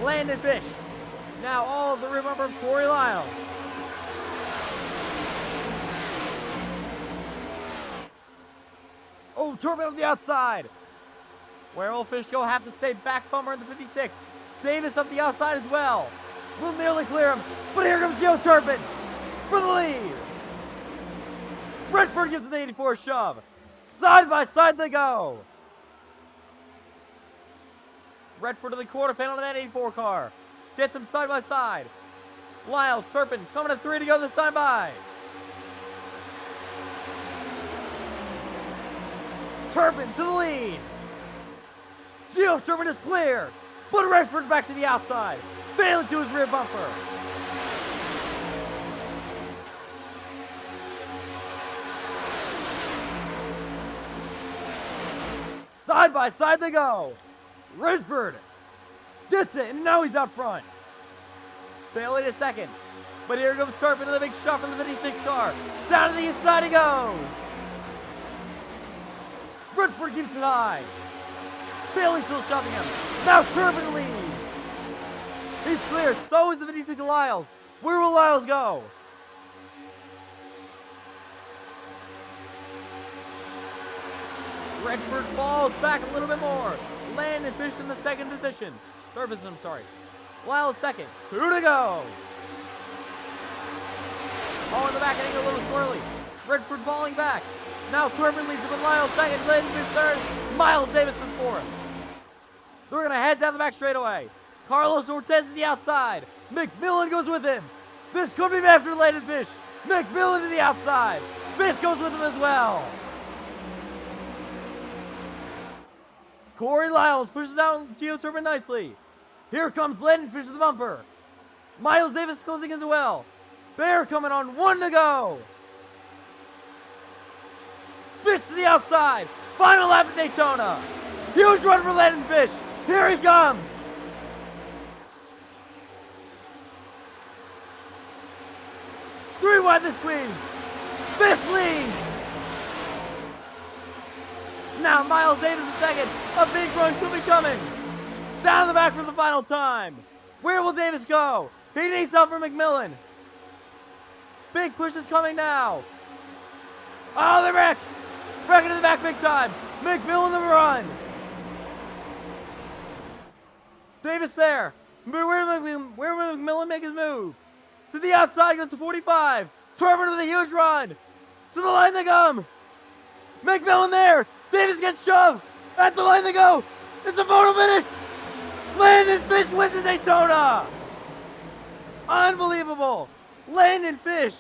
Landon Fish. Now all of the rear bumper of Corey Lyles. Oh, Turpin on the outside. Where will Fish go? Have to stay back bumper in the 56. Davis up the outside as well. Will nearly clear him, but here comes Joe Turpin for the lead. Redford gives the 84 a shove. Side by side they go. Redford to the quarter panel of that 84 car. Gets them side by side. Lyles, Turpin coming to 3 to go this time by. Turpin to the lead. Geo Turpin is clear, but Redford back to the outside. Bailey to his rear bumper. Side by side they go. Redford gets it, and now he's out front. Bailey to second. But here comes Turpin to the big shot from the 56 car. Down to the inside he goes. Redford keeps it high. Bailey still shoving him. Now Turpin leads. He's clear. So is the 56 Lyles. Where will Lyles go? Redford falls back a little bit more. Landon Fish in the second position. Third position, I'm sorry. Lyles second. 2 to go. Oh, in the back, getting a little swirly. Redford falling back. Now Turpin leads with Lyles second. Landon Fish third. Miles Davis is fourth. They're going to head down the back straightaway. Carlos Ortez to the outside. McMillan goes with him. This could be after Landon Fish. McMillan to the outside. Fish goes with him as well. Corey Lyles pushes out Geo Turpin nicely. Here comes Landon Fish to the bumper. Miles Davis closing as well. Bear coming on, 1 to go. Fish to the outside. Final lap at Daytona. Huge run for Landon Fish. Here he comes. Three wide the squeeze. Fish leads. Now Miles Davis in second. A big run could be coming. Down the back for the final time. Where will Davis go? He needs help from McMillan. Big push is coming now. Oh, they wreck. Wrecking to the back big time. McMillan the run. Davis there. Where will McMillan make his move? To the outside goes to 45. Turpin with a huge run. To the line they come. McMillan there. Davis gets shoved. At the line they go. It's a photo finish. Landon Fish wins the Daytona. Unbelievable. Landon Fish.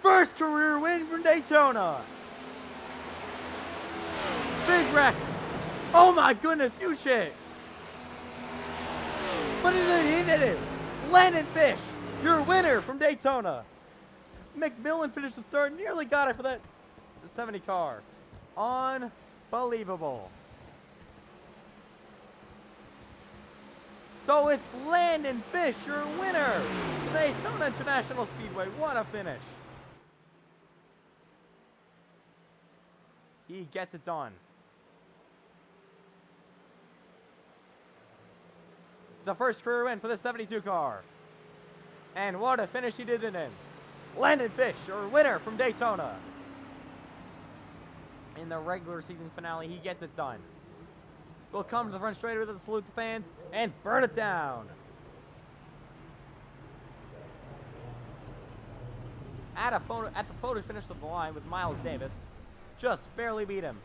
First career win from Daytona. Big wreck. Oh my goodness, huge hit. But he did it. Landon Fish, your winner from Daytona. McMillan finishes third, nearly got it for that 70 car. Unbelievable. So it's Landon Fish, your winner. Daytona International Speedway. What a finish. He gets it done. The first career win for the 72 car. And what a finish he did it in. Landon Fish, your winner from Daytona. In the regular season finale, he gets it done. We'll come to the front straightaway to salute the fans and burn it down. At the photo finish of the line with Miles Davis, just barely beat him.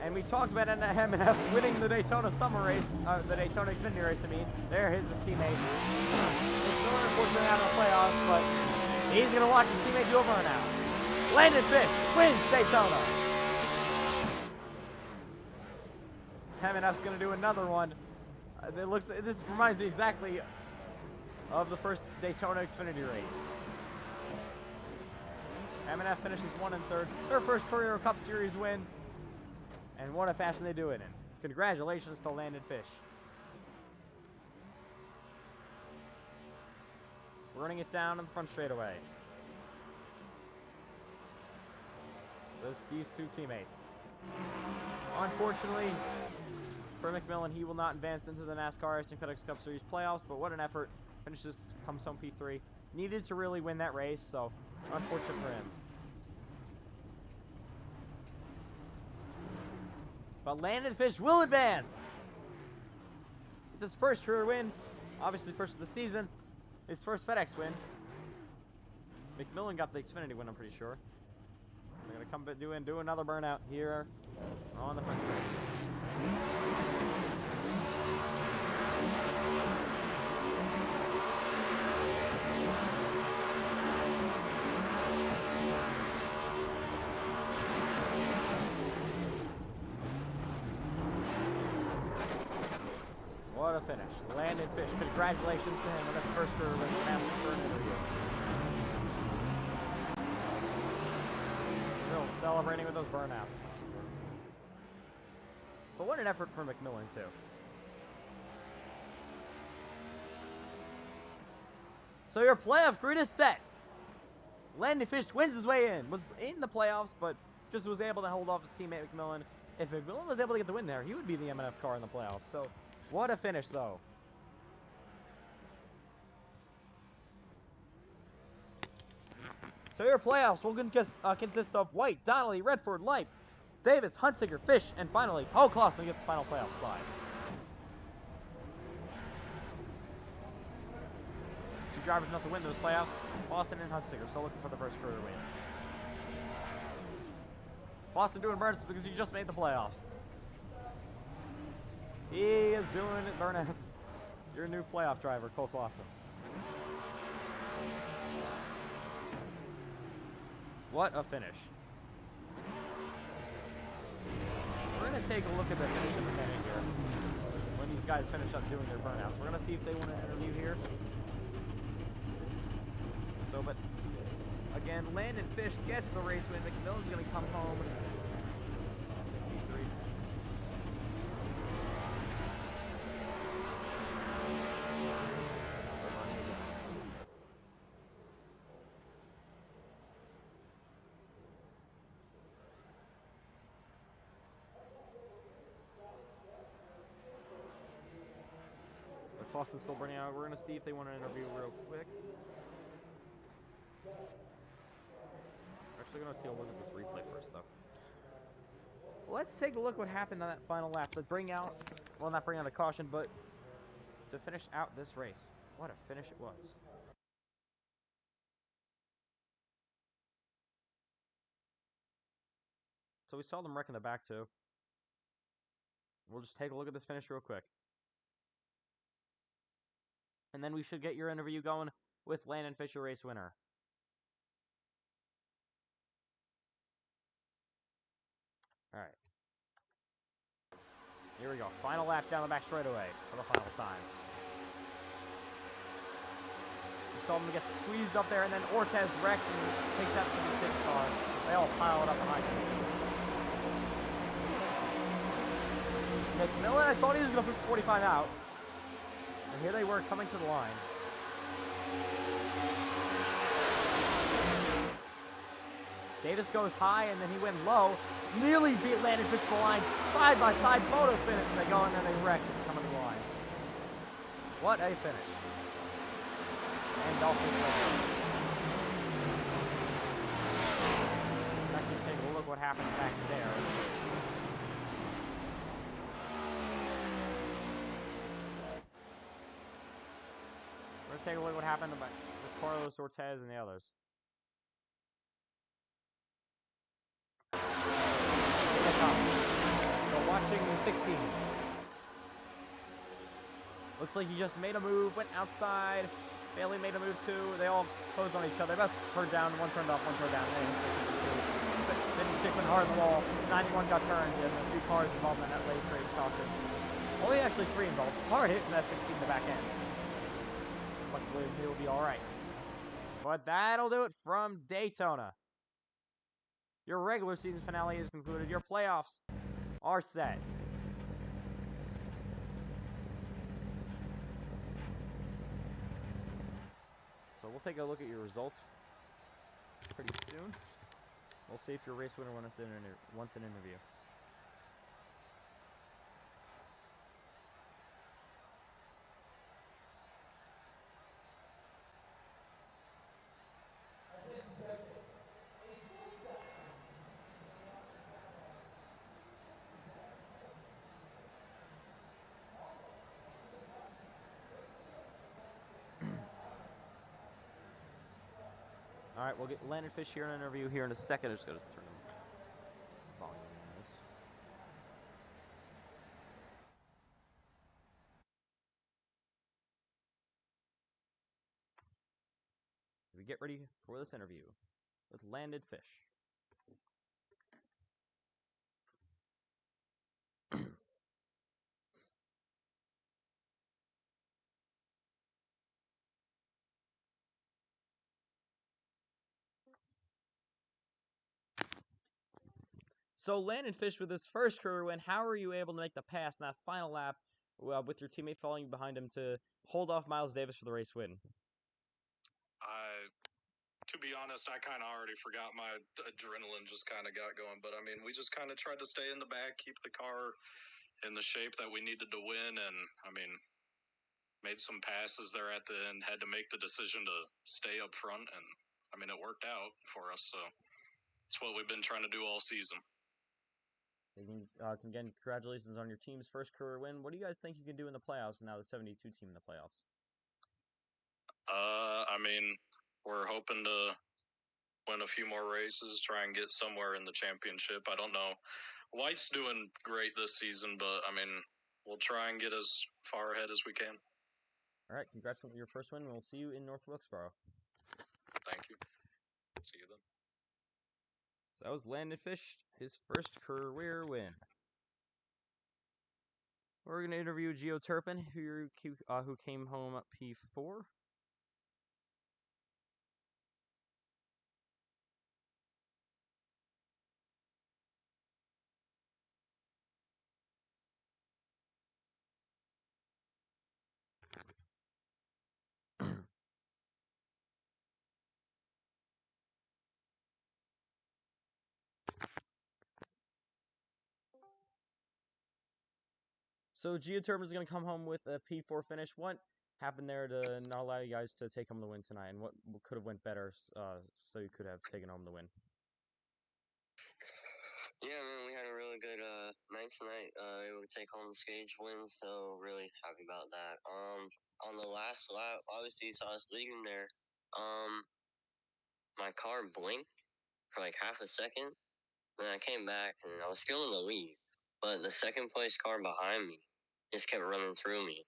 And we talked about M&F winning the Daytona summer race, the Daytona Xfinity race, I mean. There is his teammate. It's still unfortunately out of the playoffs, but he's going to watch his teammate do over now. Landon Fish wins Daytona. M&F's going to do another one. This reminds me exactly of the first Daytona Xfinity race. M&F finishes 1 and 3rd. Their first career Cup Series win. And what a fashion they do it in. Congratulations to Landon Fish. Running it down in the front straightaway. These two teammates. Unfortunately, for McMillan, he will not advance into the NASCAR iRacing FedEx Cup Series playoffs, but what an effort. Finishes, comes home P3. Needed to really win that race, so unfortunate for him. But Landon Fish will advance. It's his first career win Obviously, first of the season. His first FedEx win. McMillan got the Xfinity win, I'm pretty sure. They're going to come do another burnout here on the French race. What a finish. Landon Fish. Congratulations to him on his first career win. For an interview. Still celebrating with those burnouts. But what an effort for McMillan, too. So your playoff grid is set. Landon Fish wins his way in. Was in the playoffs, but just was able to hold off his teammate McMillan. If McMillan was able to get the win there, he would be the MNF car in the playoffs. So, what a finish, though. So your playoffs will consist of White, Donnelly, Redford, Lipe, Davis, Hunsinger, Fish, and finally, Paul Clausen gets the final playoff spot. Two drivers enough to win those playoffs. Clausen and Hunsinger still looking for the first career wins. Clausen doing burnouts because he just made the playoffs. He is doing burnouts. Your new playoff driver, Cole Clausen. What a finish. We're going to take a look at the finish in a minute here. When these guys finish up doing their burnouts. We're going to see if they want an interview here. So, but again, Landon Fish gets the race win. McMillan's going to come home. Clausen's still burning out. We're going to see if they want an interview real quick. We're actually going to take a look at this replay first, though. Let's take a look what happened on that final lap. To bring out, well, not bring out a caution, but to finish out this race. What a finish it was. So we saw them wreck in the back, too. We'll just take a look at this finish real quick. And then we should get your interview going with Landon Fisher, race winner. All right. Here we go. Final lap down the back straightaway for the final time. We saw them get squeezed up there, and then Ortez wrecks and takes that 56 car. They all pile it up behind him. McMillan, I thought he was going to push the 45 out. And here they were coming to the line. Davis goes high, and then he went low. Nearly beat Landon Fish to the line. Side-by-side photo finish. And they go in there, they wreck and come to the line. What a finish. And Dolphins actually take a look what happened back there. We're going to take a look at what happened with Carlos Ortez and the others. So watching the 16. Looks like he just made a move, went outside. Bailey made a move too. They all closed on each other. They both turned down, one turned up, one turned down. 56 went hard on the wall. 91 got turned, and a few cars involved in that race caution. Only actually 3 involved. Hard hit from that 16 in the back end. Luckily, he'll be alright. But that'll do it from Daytona. Your regular season finale is concluded. Your playoffs are set. So we'll take a look at your results pretty soon. We'll see if your race winner wants an interview. All right, we'll get Landon Fish here in an interview here in a second. I'm just going to turn volume on this. We get ready for this interview with Landon Fish. So Landon Fish with his first career win, how are you able to make the pass in that final lap with your teammate following behind him to hold off Miles Davis for the race win? To be honest, I kind of already forgot. My adrenaline just kind of got going. But, I mean, we just kind of tried to stay in the back, keep the car in the shape that we needed to win. And, I mean, made some passes there at the end, had to make the decision to stay up front. And, I mean, it worked out for us. So it's what we've been trying to do all season. Again, congratulations on your team's first career win. What do you guys think you can do in the playoffs and now the 72 team in the playoffs? I mean, we're hoping to win a few more races, try and get somewhere in the championship. I don't know. White's doing great this season, but, I mean, we'll try and get as far ahead as we can. All right, congrats on your first win, and we'll see you in North Wilkesboro. Thank you. See you then. So that was Landon Fish, his first career win. We're going to interview Gio Turpin, who came home P4. So Gio Turpin is going to come home with a P4 finish. What happened there to not allow you guys to take home the win tonight, and what could have went better so you could have taken home the win? Yeah, man, we had a really good night tonight. Able to take home the stage win, so really happy about that. On the last lap, obviously you saw us leading there. My car blinked for like half a second, then I came back and I was still in the lead, but the second place car behind me just kept running through me,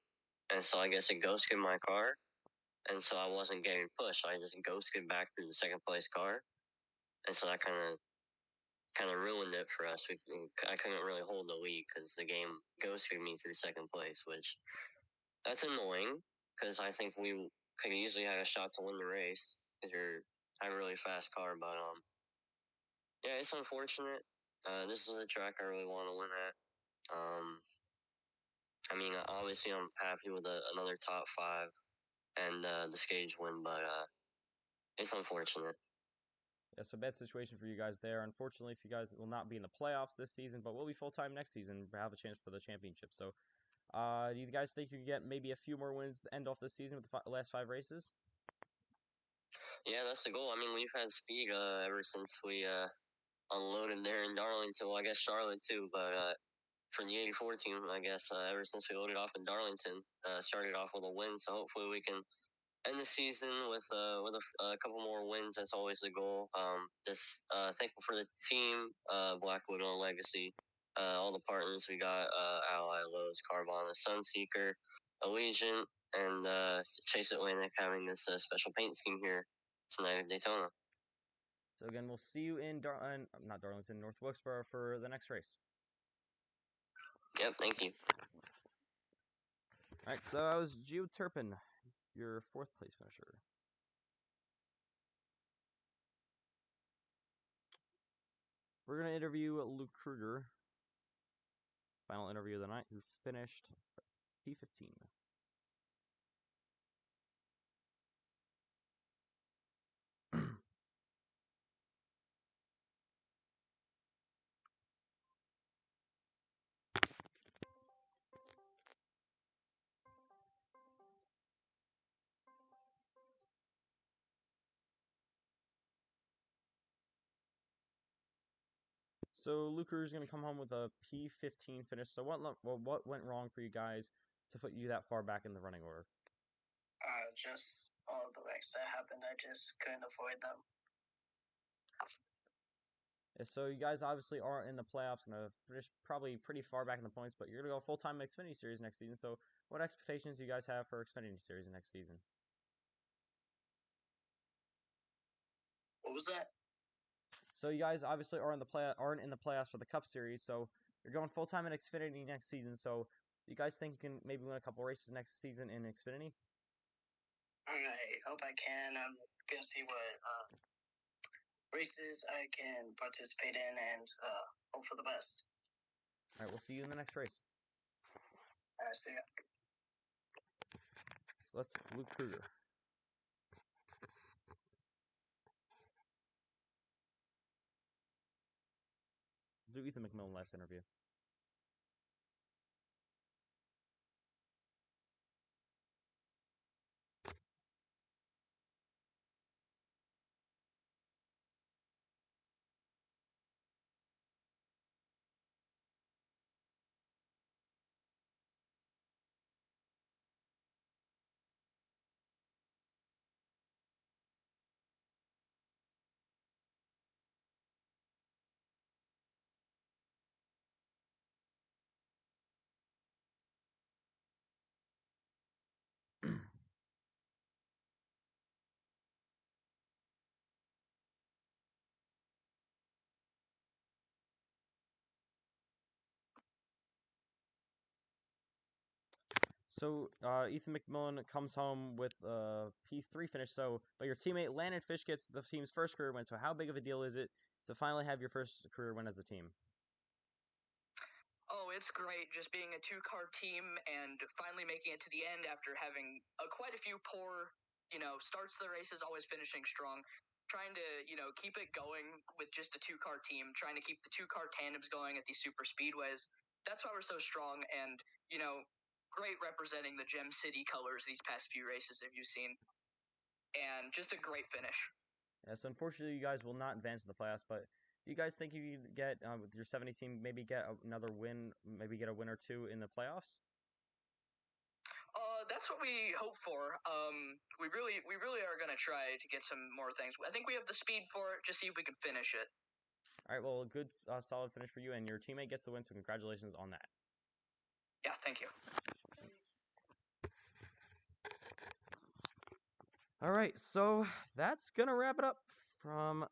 and so I guess it ghosted my car, and so I wasn't getting pushed. So I just ghosted back through the second place car, and so that kind of ruined it for us. I couldn't really hold the lead because the game ghosted me through second place, which that's annoying because I think we could easily have a shot to win the race because you have a really fast car. But yeah, it's unfortunate. This is a track I really want to win at. I mean, obviously I'm happy with another top 5 and the stage win, but it's unfortunate. Yeah, so bad situation for you guys there. Unfortunately, if you guys will not be in the playoffs this season, but will be full-time next season, have a chance for the championship. So, do you guys think you can get maybe a few more wins to end off the season with the last 5 races? Yeah, that's the goal. I mean, we've had speed ever since we unloaded there in Darlington. Well, I guess Charlotte too, but for the 84 team, I guess ever since we loaded off in Darlington, started off with a win. So hopefully we can end the season with a couple more wins. That's always the goal. Just thankful for the team, Blackwood on Legacy, all the partners we got, Ally, Lowe's, Carvana, Sunseeker, Allegiant, and Chase Atlantic having this special paint scheme here tonight at Daytona. So again, we'll see you in not Darlington, North Wilkesboro for the next race. Yep, thank you. All right, so that was Gio Turpin, your 4th place finisher. We're going to interview Luke Kruger, final interview of the night, who finished P15. So Luker is going to come home with a P15 finish. So what went wrong for you guys to put you that far back in the running order? Just all the wrecks that happened. I just couldn't avoid them. So you guys obviously are in the playoffs, gonna finish probably pretty far back in the points, but you're gonna go full-time Xfinity Series next season. So what expectations do you guys have for Xfinity Series next season? What was that? So you guys obviously aren't in the playoffs for the Cup Series, so you're going full-time in Xfinity next season. So you guys think you can maybe win a couple races next season in Xfinity? I hope I can. I'm gonna see what races I can participate in and hope for the best. All right, we'll see you in the next race. I see ya. So let's Luke Kruger. Do Ethan McMillan last interview. So Ethan McMillan comes home with a P3 finish. So, but your teammate Landon Fish gets the team's first career win. So, how big of a deal is it to finally have your first career win as a team? Oh, it's great just being a two-car team and finally making it to the end after having quite a few poor, starts to the races, always finishing strong. Trying to, keep it going with just a two-car team, trying to keep the two-car tandems going at these super speedways. That's why we're so strong and, great representing the Gem City colors these past few races that you've seen. And just a great finish. Yeah, so unfortunately, you guys will not advance to the playoffs. But do you guys think you could get with your 70 team, maybe get another win, maybe get a win or two in the playoffs? That's what we hope for. We really are gonna try to get some more things. I think we have the speed for it. Just see if we can finish it. All right, well, a good, solid finish for you, and your teammate gets the win. So congratulations on that. Yeah, thank you. All right, so that's gonna wrap it up from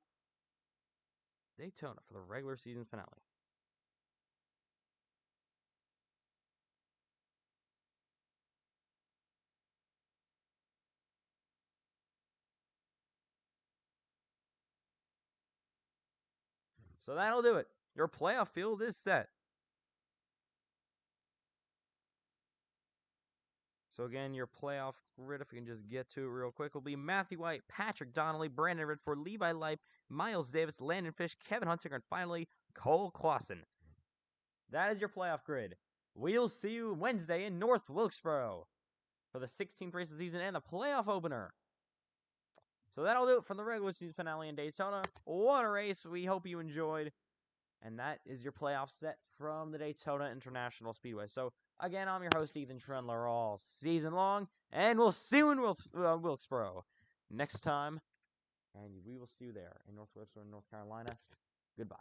Daytona for the regular season finale. So that'll do it. Your playoff field is set. So again, your playoff grid, if we can just get to it real quick, will be Matthew White, Patrick Donnelly, Brandon Redford, Levi Lipe, Miles Davis, Landon Fish, Kevin Hunter, and finally, Cole Clausen. That is your playoff grid. We'll see you Wednesday in North Wilkesboro for the 16th race of the season and the playoff opener. So that'll do it from the regular season finale in Daytona. What a race. We hope you enjoyed. And that is your playoff set from the Daytona International Speedway. So, again, I'm your host, Ethan Trendler, all season long. And we'll see you in Wilkesboro next time. And we will see you there in North Wilkesboro, North Carolina. Goodbye.